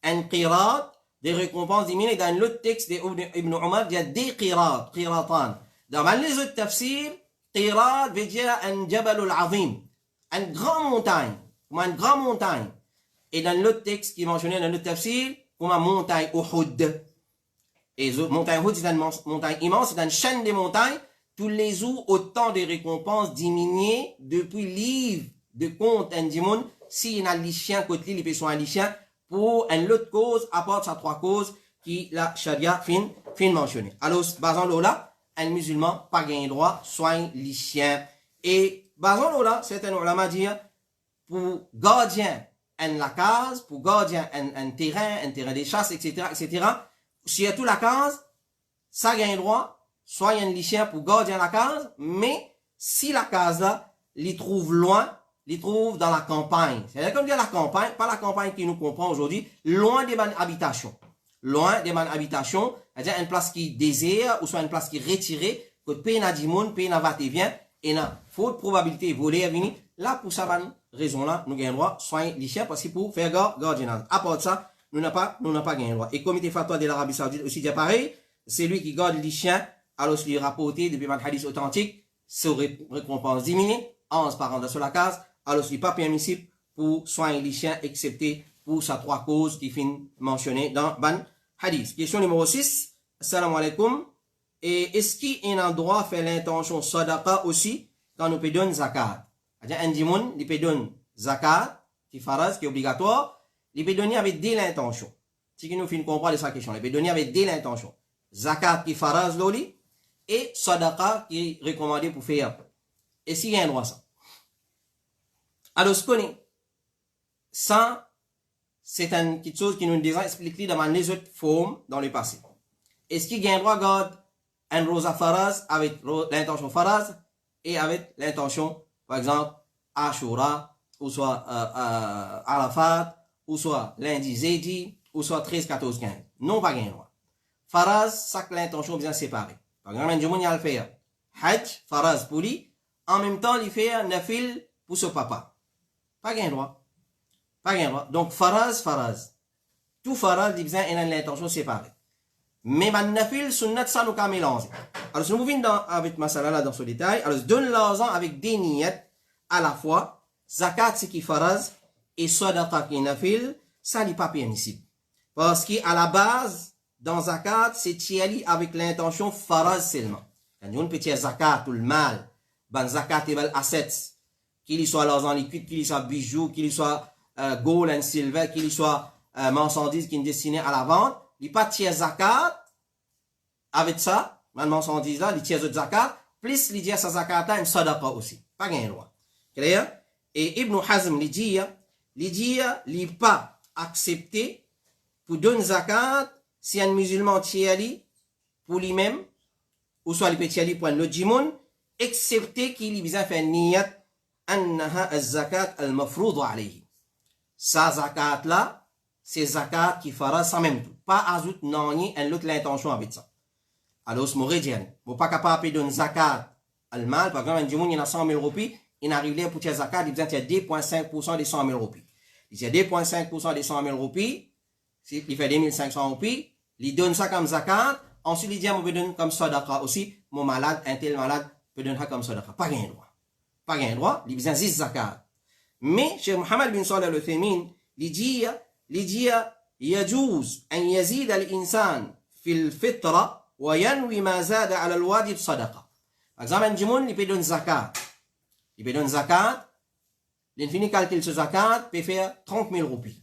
Un qirat des récompenses diminuées. Dans l'autre texte d'Ibn Umar, il y a des qirats, qiratan. Dans les autres tafsirs, qirat veut dire un jabal al-azim, une grande montagne, comme une grande montagne. Et dans l'autre texte qui est mentionné dans l'autre tafsir, comme une montagne Uhud. Et la montagne Uhud, c'est une montagne immense, c'est une chaîne de montagnes. Tous les jours, autant de récompenses diminuées depuis livre de compte un dimanche, si il y a un lichien, côté il peut soit un lichien, pour une autre cause, à part ces trois causes qui la charia fin mentionner. Alors, basant là, un musulman, pas gain droit, soit un lichien. Et, basant là, certains ulama disent, pour gardien, la case, pour gardien, un terrain de chasse, etc., etc., si y a tout la case, ça gagne droit, soit il y a un lichien pour garder la case, mais si la case là, il trouve loin, il trouve dans la campagne. C'est-à-dire comme dire la campagne, pas la campagne qui nous comprend aujourd'hui, loin des bonnes habitations. Loin des bonnes habitations, c'est-à-dire une place qui désire, ou soit une place qui est retirée, que paye n'a dimoun, paye n'a va et vient, et n'a faute probabilité voler à venir. Là, pour ça, bonne raison là, nous gagnons droit, soit un lichien, parce que pour faire gardiennage. À part ça, nous n'avons pas gagné droit. Et comité fatwa de l'Arabie Saoudite aussi dit pareil, c'est lui qui garde les chiens, alors qu'il est rapporté depuis un hadith authentique, sa récompense diminuée, 11 par an sur la case, alors qu'il n'est pas permissible pour soigner les chiens, excepté pour sa trois causes qui finissent mentionnées dans ban hadith. Question numéro 6. Assalamu alaikum. Et est-ce qu'il y a un droit à faire l'intention sadaqa aussi quand nous payons zakat? C'est-à-dire un dimoun, il peut donner zakat, qui faraz, qui est obligatoire, il peut donner avec dès l'intention. Si nous finissons comprendre sa question, il peut donner avec dès l'intention. Zakat qui faraz loli et sadaqa qui est recommandé pour faire. Et s'il y a un droit ça? Alors, ce qu'on est, ça, c'est quelque chose qui nous déjà expliqué dans les autres formes dans le passé. Est-ce qu'il y a un droit à garder un rosa faraz avec l'intention faraz et avec l'intention, par exemple, Ashura, ou soit Arafat, ou soit lundi, Zedi, ou soit 13, 14, 15. Non, pas un droit. Faraz, ça que l'intention bien séparée. Par exemple, un jour, il va faire Hajj, faraz pour lui, en même temps, il fait nafil pour son papa. Pas un droit. Pas un droit. Donc, faraz. Tout faraz, il a l'intention séparée. Mais man nafil, sunnat, ça nous a mélangé. Alors, si nous venons avec masala là dans ce détail, alors, donne l'argent avec des niyyats à la fois, zakat, c'est qui faraz, et sadaqa qui nafil, ça n'est pas permissible. Parce qu'à la base, dans zakat, c'est tiali avec l'intention faraz seulement. Quand on peut tirer zakat ou le mal, ban zakat et bal assets, qu'il y soit l'argent liquide, qu'il y soit bijoux, qu'il y soit gold and silver, qu'il y soit marchandises qui sont destinées à la vente, il pas tirer zakat avec ça, man marchandise là, il tire de zakat, plus il tire sa zakat là, une sadaqa aussi. Pas gain droit. Clair? Et Ibn Hazm il dit, il pas accepté pour donner zakat si un musulman tire pour lui-même, ou soit il peut tirer pour un autre jimoun, excepté qu'il y a fait niyat annaha az-zakat al-mafroud alayhi. Sa zakat là, c'est zakat qui fera ça même tout. Pas ajoute non ni un autre l'intention avec ça. Alors, ce mot dit, vous pas capable de donner zakat al-mal, par exemple, un jimoun il a 100 000 roupies, il arrive là pour tirer zakat, il dit 2,5% des 100 000 roupies. Il dit 2,5% des 100 000 roupies, il fait 2500 roupies, il donne ça comme zakat, ensuite il dit, je vais donner comme sadaqa aussi, mon malade, un tel malade, peut donner ça comme sadaqa. Pas gain droit. Pas gain droit, il dit 10 zakat. Mais, Cheikh Mohammed bin Salih al-Uthaymin, il dit, يجوز أن يزيد الإنسان في الفطرة وينوي ما زاد على الواجب صدقة. Par exemple, un djimoun, il peut donner zakat. Il peut donner zakat, l'infini calcule ce zakat, peut faire 30 000 roupies.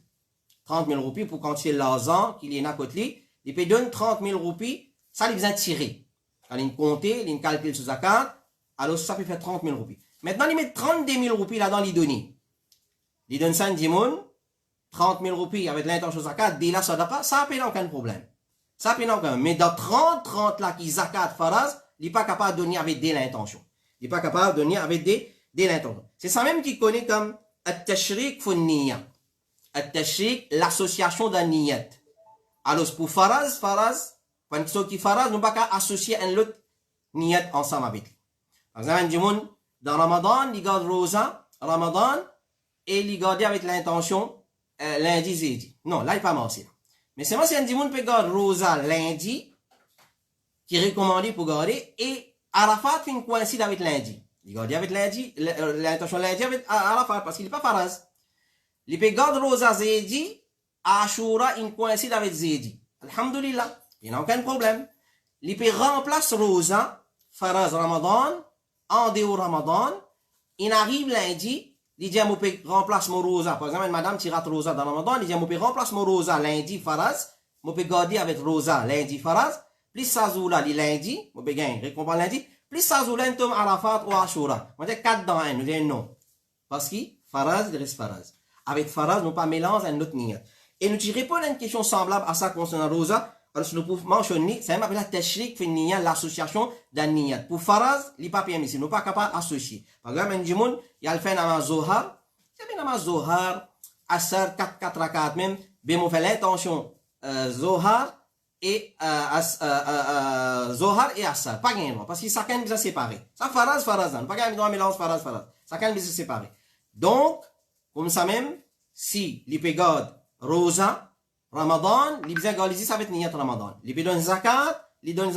30 000 roupies pour quantifier l'argent qu'il y a à côté, il peut donner 30 000 roupies, ça, il besoin de tirer. Quand il compte, il calcule sur zakat, alors ça peut faire 30 000 roupies. Maintenant, il met 32 000 roupies là-dedans, il donne. Il donne ça à Dimoun, 30 000 roupies avec l'intention zakat, dès là, ça n'a pas, ça n'a aucun problème. Ça n'a aucun. Mais dans 30 là qui zakat faraz, il n'est pas capable de donner avec dès l'intention. Il n'est pas capable de donner avec dès l'intention. C'est ça même qu'il connaît comme at-tashrik fi niyya. At-tashrik, l'association d'un niyat. Alors, pour faraz, quand il qui faraz, nous ne pouvons pas associer un autre niyat ensemble avec lui. Par exemple, dans Ramadan, il garde Rosa, Ramadan, et il garde avec l'intention lundi, jeudi. Non, là, il n'est pas mentionné. Mais c'est moi si un dimoun peut garder Rosa lundi, qui est recommandé pour garder, et Arafat fait une coïncide avec lundi. Il garde avec lundi, l'intention lundi avec Arafat, parce qu'il n'est pas faraz. Il peut garder Rosa jeudi, Ashura une coïncide avec jeudi. Alhamdulillah, il n'y a aucun problème. Il peut remplacer Rosa, faraz Ramadan, en dehors Ramadan, il arrive lundi, il dit, je peux remplacer mon rosa. Par exemple, madame tire rosa dans Ramadan, il dit, je peux remplacer mon rosa lundi, faraz, je peux garder avec rosa lundi, faraz, plus ça zoula, le lundi, je peux gagner, récompense lundi, plus ça zoula, un tome Arafat ou Ashura. On dit 4 dans 1, nous disons non. Parce que faraz, il reste faraz. Avec faraz, nous pas mélange un autre niyat. Et nous répondons à une question semblable à ça concernant rosa. Alors, si nous pouvons mentionner, ça m'appelle la tashrik fi niyya, l'association d'un niyat. Pour faraz, il n'est pas permis, nous pas capable d'associer. Par exemple, un djimoun, il y a le fait namaz zohar, il y a namaz zohar, asar, 4 rakat même, ben, on fait l'intention, zohar et, zohar et asar. Pas gain, parce que ça quand même séparé. Ça faraz, non. Pas gain, on mélange faraz. Ça quand même séparé. Donc, comme ça même, si, il peut garder rosa, Ramadan, il besoin de ça avec niyat Ramadan. Il donne zakat, il donne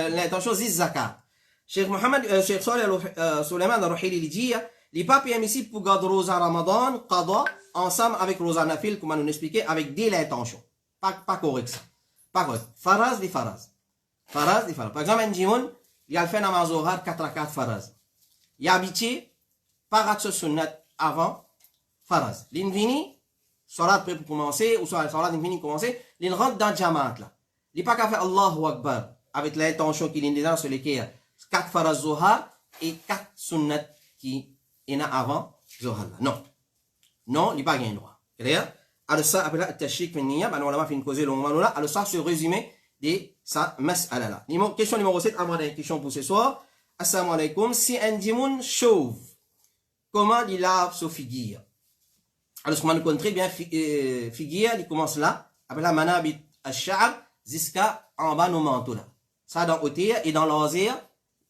l'intention de zakat. Cheikh Suleiman al-Ruhili il dit, il n'est pas permis pour garder rosa Ramadan, qada, ensemble avec rosa nafil, comme on nous expliquait, avec dès l'intention. Pas correct ça. Pas correct. Faraz, les faraz. Faraz, les faraz. Par exemple, un djimoun, il a fait namaz zohar 4 rakat faraz. Il a habitué, parat ce sunnat avant, faraz. L'invini, salat prêt pour commencer, ou soit salat infini commencer, il rentre dans le jamaat là. Il n'est pas qu'à faire Allahu Akbar, avec l'intention qu'il est déjà sur lesquels 4 faraz zohar et 4 sunnat qui est avant zohar là. Non. Non, il n'est pas gain droit. Clair? Alors ça, après la tashrik fi niyya, on a fait une cause longue là. Alors ça, c'est résumé de sa mas'ala là. Question numéro 7, avant la question pour ce soir. Assalamu alaikum. Si un djimoun chauve, comment il lave sa figure? Alors, comme on connaît très bien, figure, il commence là, après la manabit al-sha'ab, jusqu'à en bas nos manteaux là. Ça dans côté et dans l'oreille,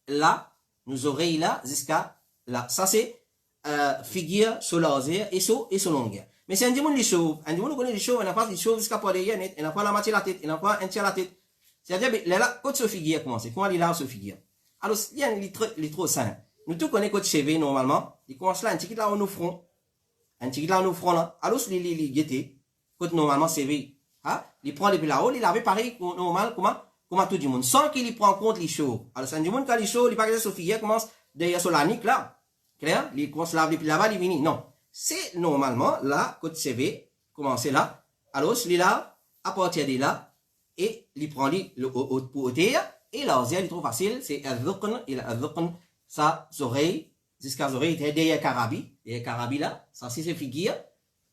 là, nos oreilles là, jusqu'à là. Ça c'est figure sur l'oreille et sur longueur. Mais c'est un démon les chauves. Un démon connaît les chauves, il n'a pas les chauves jusqu'à pour les yeux, il n'a pas la moitié de la tête, il n'a pas un tiers de la tête. C'est-à-dire, là, quand ce figure commence, comment il a ce figure? Alors, il est trop simple. Nous tous connaissons quand cheveux normalement, il commence là, un petit là au front. Un petit là au front là. Alors, il guette, quand normalement CV, hein, il prend depuis là-haut, il avait pareil, normal, comment tout le monde, sans qu'il prend en compte les chauves. Alors, c'est un démon quand les chauves, il pas que ce figure commence derrière sur la nuque là. Clair? Il commence là, depuis là-bas, il vient. Non. C'est normalement là, côté CV, commencer là. Alors, il est là, à partir de là, et il prend le pour terre, et là, il est trop facile, c'est il a sa oreille, jusqu'à l'oreille, derrière Carabi là, ça c'est ses figures.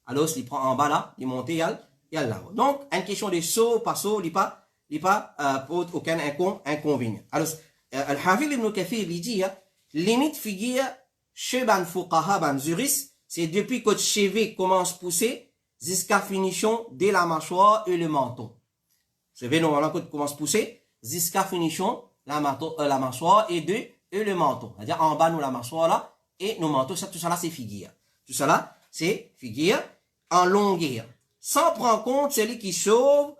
Alors, il prend en bas là, il monte, il y a là. Donc, une question de saut, pas saut, il pas pose aucun inconvénient. Alors, Al-Hafid ibn Kathir, il dit, limite figure, chez ban fuqaha, ban juristes, c'est depuis que le cheveu commence à pousser jusqu'à finition de la mâchoire et le menton. C'est vrai, normalement, quand il commence à pousser jusqu'à finition la mâchoire et le menton. C'est-à-dire en bas, nous, la mâchoire là, et nos manteaux, tout ça là, c'est figure. Tout ça là, c'est figure en longueur. Sans prendre compte celui qui sauve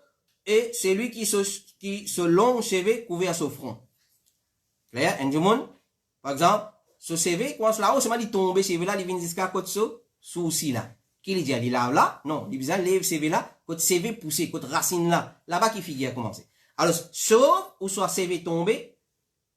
et celui qui se long cheveu couvert à son front. Clair? Un du monde, par exemple, ce CV, commence là-haut, c'est mal, il tombe, CV là, il vient jusqu'à côté sous là. Qui lui dit, il lave là? Non, il vient lever CV là, côté CV poussé, côté racine là. Là-bas, qui figure a commencé. Alors, sauf, ou soit CV tombé,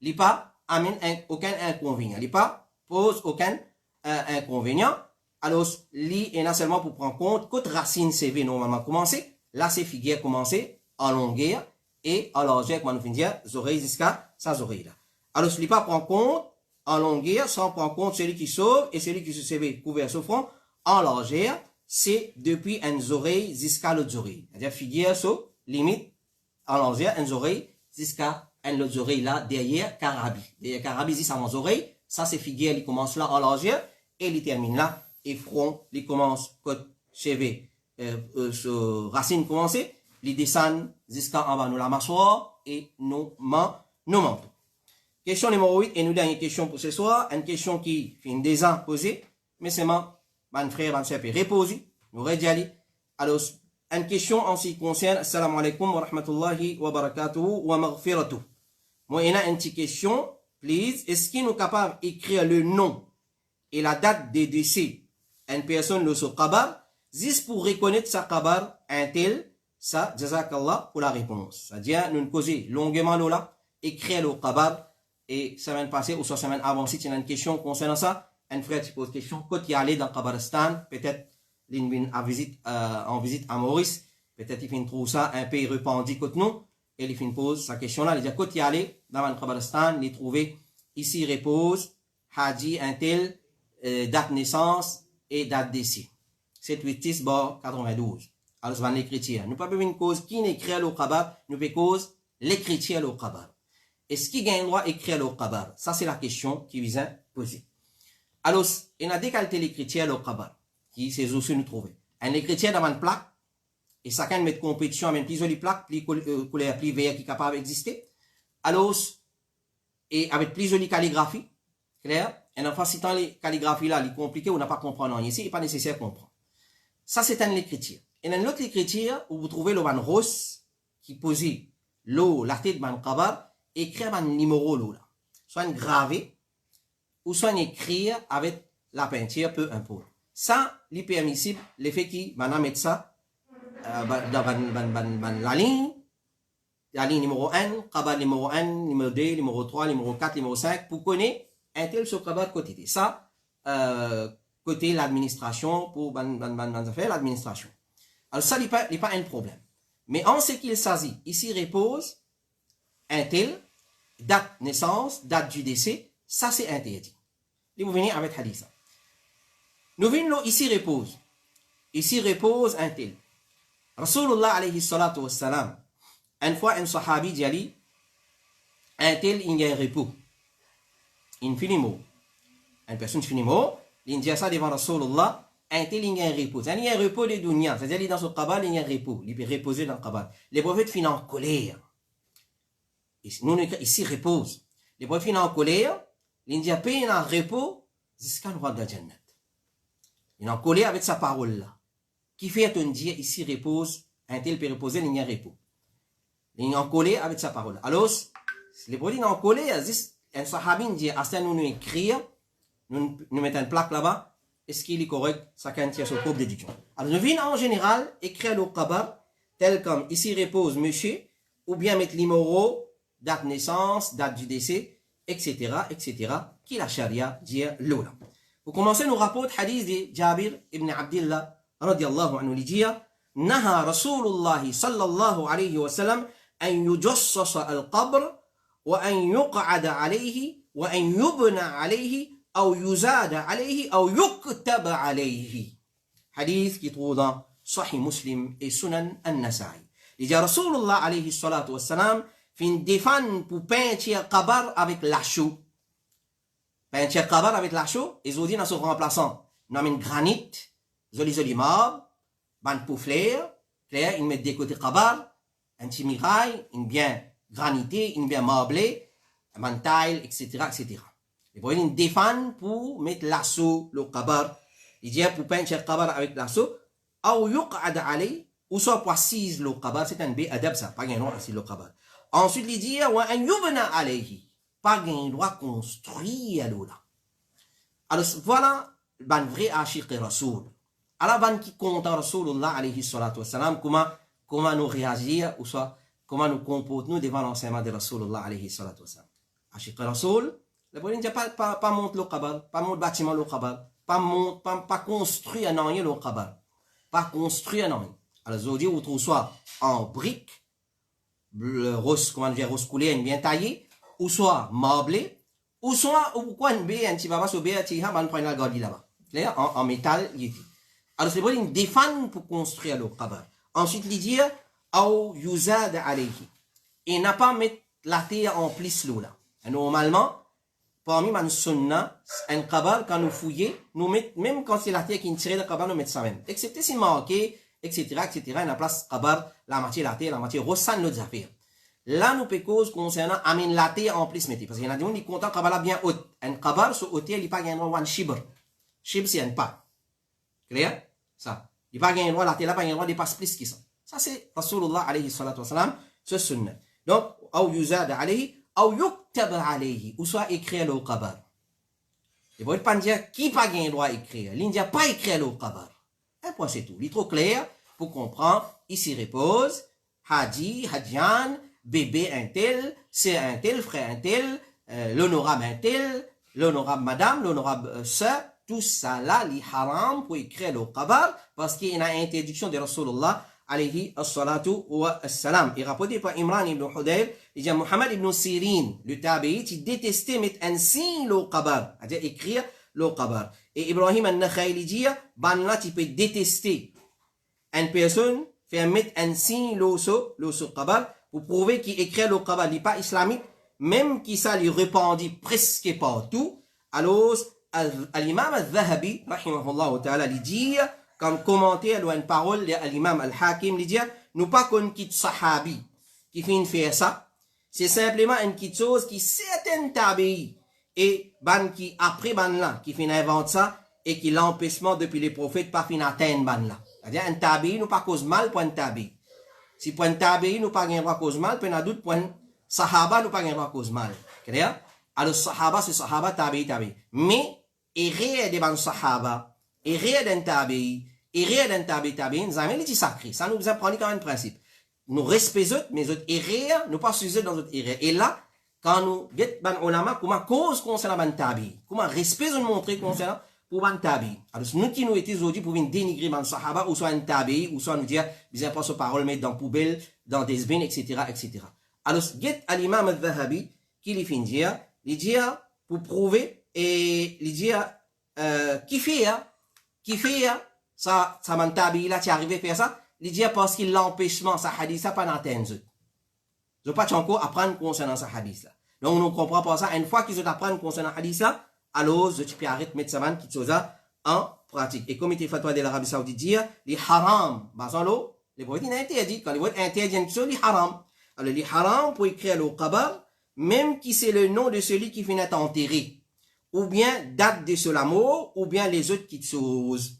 il pas amène aucun inconvénient. Il pas pose aucun inconvénient. alors, li est seulement pour prendre compte, côte racine CV normalement commencé, là c'est figure commencé, en longueur, et en largeur, comme on finit dire, oreilles jusqu'à sa oreille là. Alors, ce n'est pas prendre compte, en longueur, sans prendre compte celui qui sauve et celui qui se CV couvert sur front, en largeur, c'est depuis une oreille jusqu'à l'autre oreille. C'est-à-dire, figure sur limite, en largeur, une oreille jusqu'à une autre oreille là, derrière Carabi. Derrière Carabi, c'est mon oreille, ça c'est figure, il commence là en largeur, et il termine là. Et front, il commence côté cheveux, racine commencée, il descend jusqu'à en bas nous la mâchoire et nos mains, nos manteaux. Question numéro 8 et nous dernière question pour ce soir, une question qui fait déjà posée, mais c'est mon frère, mon sœur, reposer, nous redjali. Alors, une question en ce qui concerne, assalamu alaikum wa rahmatullahi wa barakatuhu wa maghfiratuh. Moi, il y a une petite question, please, est-ce qu'il est capable d'écrire le nom et la date de décès une personne le sur kabar, juste pour reconnaître sa kabar, un tel, ça, jazakallah, pour la réponse. C'est-à-dire, nous nous causons longuement là, écrire le kabar, et semaine passée, ou soit semaine avant, si tu as une question concernant ça, un frère te pose question, quand il est allé dans Kabaristan, peut-être, il vient en visite à Maurice, peut-être il trouve ça un peu répandu contre nous, et il pose sa question là, il dit, quand il est allé dans le Kabaristan, il trouvé, ici repose, Haji, un tel, date naissance, et date décès. 786 bord 92. Alors, c'est l'écriture. Nous ne pouvons pas une cause qui n'écrit le kabar, nous pouvons cause l'écriture le kabar. Est-ce qui gagne le droit d'écrire le kabar? Ça, c'est la question qui vient poser. Alors, il y a deux qualités l'écriture le kabar, qui c'est aussi nous trouver. Un écriture dans une plaque, et chacun met compétition avec plus jolie plaque, plus couleur, plus vert qui est capable d'exister. Alors, et avec plus jolie calligraphie, clair? Et en facilitant les calligraphies là, les compliquées, on n'a pas comprendre rien ici, il n'est pas nécessaire de comprendre. Ça, c'est une écriture. Et dans l'autre écriture, où vous trouvez le ban rose, qui pose l'eau, la tête de ban kabar, écrit un numéro là. Soit un gravé, ou soit un écrire avec la peinture, peu importe. Ça, il est permissible, l'effet qui, maintenant, mettre ça, dans la ligne numéro 1, kabar numéro 1, numéro 2, numéro 3, numéro 4, numéro 5, pour connaître un tel sur kabar côté de ça, côté l'administration, pour faire l'administration. Alors ça, il n'est pas un problème. Mais en ce qu'il s'agit, ici repose un tel, date naissance, date du décès, ça c'est interdit. Et vous venez avec hadith. Nous venons ici repose. Ici repose un tel. Rasulullah alayhi salatu wassalam, une fois un sahabi dit, un tel il y a un repos. Il finit mot. Une personne finit mot, il dit ça devant Rasulullah, un tel il y a un repos. Il y a un repos de dunya, c'est-à-dire dans son kabar, il y a un repos. Il peut reposer dans le kabar. Les prophètes finissent en colère. Nous, ici, repose. Les prophètes finissent en colère, il dit paye un repos jusqu'à le roi de la Jannat. Il est en colère avec sa parole là. Qui fait on dit ici repose, un tel peut reposer, il y a un repos. Il est en colère avec sa parole. Alors, les prophètes sont en colère, un sahabi dit, à ce nous écrire, nous mettons une plaque là-bas, est-ce qu'il est correct, ça quand il y a son propre déduction. Alors, nous venons en général écrire le kabar, tel comme ici repose monsieur, ou bien mettre numéro, date naissance, date du décès, etc., qui la charia dit l'oula. Pour commencer, nous rapporte hadith de Jabir ibn Abdillah, radiallahu anhu, il dit, Naha Rasulullah sallallahu alayhi wa sallam, an yujassasa al-qabr, wa an yuq'ada alayhi, wa an yubna alayhi, ou yuzada alayhi, ou yuktaba alayhi. Hadith qui trouve dans Sahih Muslim et Sunan al-Nasa'i. Il dit, Rasulullah alayhi salatu wa salam, fin défend pour peindre kabar avec la chaux. Peindre kabar avec la chaux, ils ont dit dans son remplaçant, nous avons granit, joli marbre, ban pour flair, clair, ils mettent des côtés kabar, un petit mirail, une bien granité, une bien marblé, un mantail, etc. Les prophètes ils défendent pour mettre l'assaut, le kabar. Ils disent pour peindre kabar avec l'assaut, ou yuq'ad alay, ou soit pour assise le kabar, c'est un B-adab ça, pas un nom assise le kabar. Ensuite, il dit, wa an yubna alayhi, pas un droit construit à l'oula. Alors, voilà, ban vrai achiq rasoul. Alors, ban qui compte Rasulullah alayhi salatu wassalam, comment nous réagir, ou soit, comment nous comportons devant l'enseignement de Rasulullah alayhi salatu wassalam. Achiq rasoul, le prophète ne dit pas monte le kabar, pas monte bâtiment le kabar, pas construit un rien le qabar. Pas construit un rien. Alors, je dis, vous trouvez soit en briques, comment dire, rose coulée, bien taillé, ou soit marblé, ou soit, ou quoi, un petit baba, sur un petit ha, prend la garde là-bas. En métal, il était. Alors, c'est pour une défense pour construire le qabar. Ensuite, il dit, ou yuzad alayhi. Et n'a pas mettre la terre en plus l'eau là. Normalement, parmi les sunna, un qabar, quand nous fouillons, nous mettons, même quand c'est la terre qui est tirée, le qabar, nous mettons ça même. Excepté si marqué, etc., etc., on a place qabar, la moitié la terre, la moitié rossan nos affaires. Là, nous peut cause concernant amène la terre en plus mettez. Parce qu'il y en a des gens qui comptent qabar bien haut. Un qabar, sur haut, il n'y a pas un droit de shibr. Shibr, c'est un pas. Clair? Ça. Il n'y a pas un droit, la terre, il n'y a pas un droit de passer plus que ça. Ça, c'est Rasulullah alayhi salatu wa salam, ce sunnah. Donc, ou yuzad alayhi, ou yuktab alayhi, ou soit écrire le qabar. Et vous ne pouvez pas dire qui pas un droit d'écrire. Il n'y a pas écrit le qabar. Un point, c'est tout. Il est trop clair pour comprendre. Ici repose, Hadi, Hadian, bébé un tel, c'est un tel, frère un tel, l'honorable un tel, l'honorable madame, l'honorable sœur, tout ça là, li haram pour écrire le qabar, parce qu'il y a une interdiction de Rasulullah alayhi as-salatu wa as-salam. Il rapporté par Imran ibn Hudayr, il dit Muhammad ibn Sirin, le tabi'it, il détestait mettre un signe le qabar, c'est-à-dire écrire le qabar. Et Ibrahim al-Nakhaï, il dit, ban là, tu peux détester une personne, faire mettre un signe le qabar, pour prouver qu'il écrit le qabar, il n'est pas islamique, même qui ça lui répandit presque partout. Alors, l'imam al-Zahabi, rahimahullah ta'ala, il dit, comme commentaire une parole de l'imam al-Hakim, il dit, nous pas qu'on quitte sahabi qui finit faire ça, c'est simplement une petite chose qui certaines tabi'i et ban qui après ban là qui finit inventer ça et qui l'empêchement depuis les prophètes pas finit atteindre ban là. C'est-à-dire un tabi'i nous pas cause mal pour un tabi'i. Si pour un tabi'i nous pas gain droit cause mal, pour un doute pour un sahaba nous pas gain droit cause mal. Clair? Alors sahaba c'est sahaba tabi'i. Mais erreur de ban sahaba, erreur d'un tabi'i, erreur d'un tabi'i, nous avons dit sacré. Ça nous apprend quand même un principe. Nous respectons mais autres erreurs, nous pas suivons dans autres erreurs. Et là, quand nous get ban ulama, comment cause concernant ban tabi'i, comment respect nous montrer concernant pour ban tabi'i. Alors nous qui nous étions aujourd'hui pour venir dénigrer ban sahaba ou soit un tabi'i ou soit nous dire bizarre pas ce parole mettre dans poubelle, dans des bins, etc., etc. Alors get à l'imam al-Zahabi qui lui fait dire, il dit pour prouver et il dit qui fait ça ban tabi'i là tu arrivé à faire ça. Il dit parce qu'il l'empêchement, sa hadith, ça pas d'atteindre. Je ne pas encore apprendre concernant sa hadith là. Donc, on ne comprend pas ça. Une fois qu'ils ont appris concernant hadith là, alors, je peux arrêter de mettre ça qui chose en pratique. Et comme il était fatwa de l'Arabie Saoudite dire, les haram, les prophètes ont interdit. Quand les prophètes interdisent une chose, les haram. Alors, les haram pour écrire le qabar, même qui c'est le nom de celui qui finit enterré. Ou bien, date de cela mort, ou bien les autres qui choses.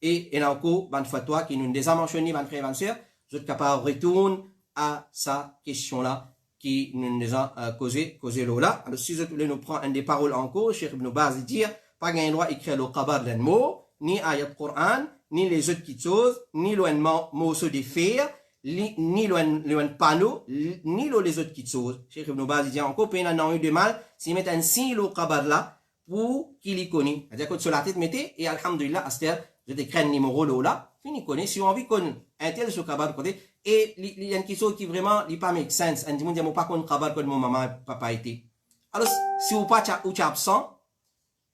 Et il y a encore une fatwa qui nous a mentionné, mon frère et ma soeur, je suis capable de retourner à sa question-là, qui nous a causé là. Alors, si je voulais nous prendre une des paroles encore, Cheikh Ibn Baz dit, pas un droit d'écrire le qabar d'un mot, ni ayat Coran, ni les autres petites choses, ni le morceau de fer, ni le panneau, ni les autres petites choses. Cheikh Ibn Baz dit encore, peine n'a eu de mal, s'il met un signe le qabar là, pour qu'il y connaisse. C'est-à-dire que sur la tête, mettez, et alhamdulillah, Aster, je te crée un numéro là, fini connaît, si on a envie qu'on un tel sur qabar côté, et il y a une question qui vraiment, il pas make sense, un dimanche, il pas qu'on qabar comme mon maman, papa était. Alors, si vous pas, ou tu absent,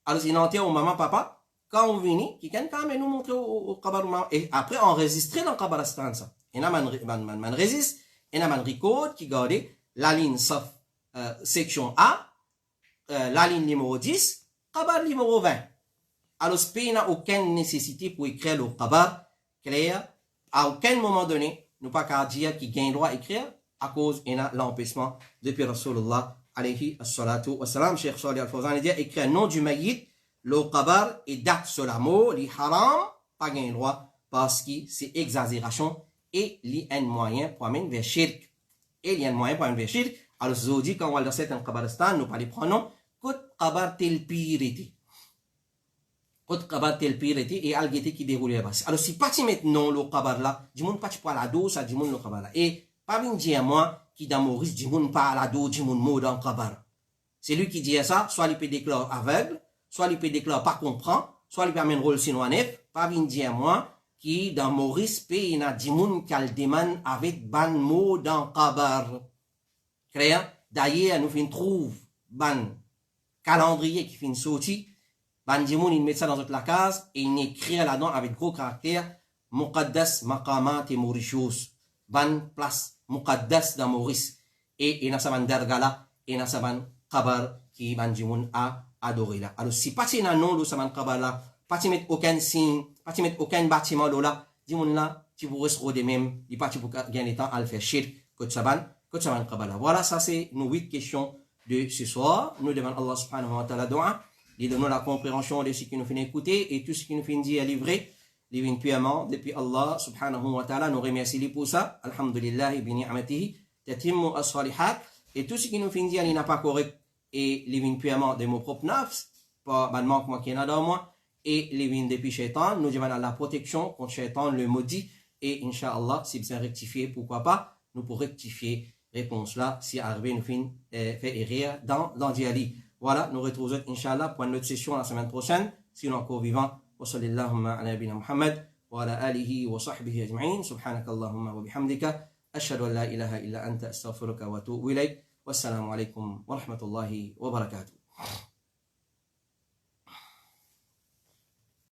alors, il enterre au maman, papa, quand on vient, quelqu'un quand même nous montrer au qabar maman, et après, enregistrer dans le qabar ça. Et là, man résiste, et là, man record, qui garde la ligne sauf, section A, la ligne numéro 10, qabar numéro 20. Alors, il n'y a aucune nécessité pour écrire le qabar clair. À aucun moment donné, nous pas qu'à dire qu'il gagne droit à écrire à cause de l'empêchement depuis Rasulullah alayhi as-salatu wa salam. Cheikh Salih al-Fawzan dit écrire le nom du maït, le qabar et date sur la mot, li haram, pas gagne droit parce que c'est exagération et il y a un moyen pour amener vers shirk. Et il y a un moyen pour amener vers shirk. Alors, je dis quand on va dans certains qabaristan, nous pas les prenons, que qabar tel pirité. Autre qabar tel pire était et algété qui déroule là-bas. Alors, si pas tu mets non le qabar là, du monde pas tu pas la dos, ça du monde le qabar là. Et pas bien dire moi, qui dans Maurice, du monde pas la dos, du monde mot dans le qabar. C'est lui qui dit ça, soit il peut déclarer aveugle, soit il peut déclarer pas comprendre, soit il permet un rôle sinon nef, pas bien dire moi, qui dans Maurice pays na dimoun kaldeman avec ban mot dans kabar. Clair? D'ailleurs, nous fin trouve ban calendrier qui fin sorti, ban dimoun il met ça dans la case et il écrit là-dedans avec gros caractères Muqaddas Maqamat et Mauritius. Ban place Muqaddas dans Maurice. Et il y a sa ban dergala, et il y a sa ban kabar qui ban dimoun a adoré là. Alors si pas si nan nom de sa ban kabar là, pas si mettre aucun signe, pas si mettre aucun bâtiment là, dimoun là, tu pourrais se rôder même, il pas tu pour gagner temps à le faire shirk que sa ban kabar là. Voilà, ça c'est nos 8 questions de ce soir. Nous demandons Allah subhanahu wa ta'ala doua, il donne la compréhension de ce qui nous fait écouter et tout ce qui nous fait dire à livrer. Livin purement depuis Allah subhanahu wa ta'ala nous remercie pour ça. Alhamdulillah bi ni'matihi tatimmu as-salihat. Et tout ce qui nous fait dire il n'a pas correct et livin purement de mon propre nafs, pas ban manquement qui est dans moi et livin depuis shaitan, nous demandons la protection contre shaitan le maudit et inshallah si c'est rectifié pourquoi pas nous pour rectifier réponse là si arrivé nous fin fait erreur dans diali. Voilà, nous retrouvons inshallah pour notre session la semaine prochaine si nous encore vivants. وصلى اللهم على نبينا محمد وعلى آله وصحبه أجمعين سبحانك اللهم وبحمدك أشهد أن لا إله إلا أنت أستغفرك وأتوب إليك والسلام عليكم ورحمة الله وبركاته.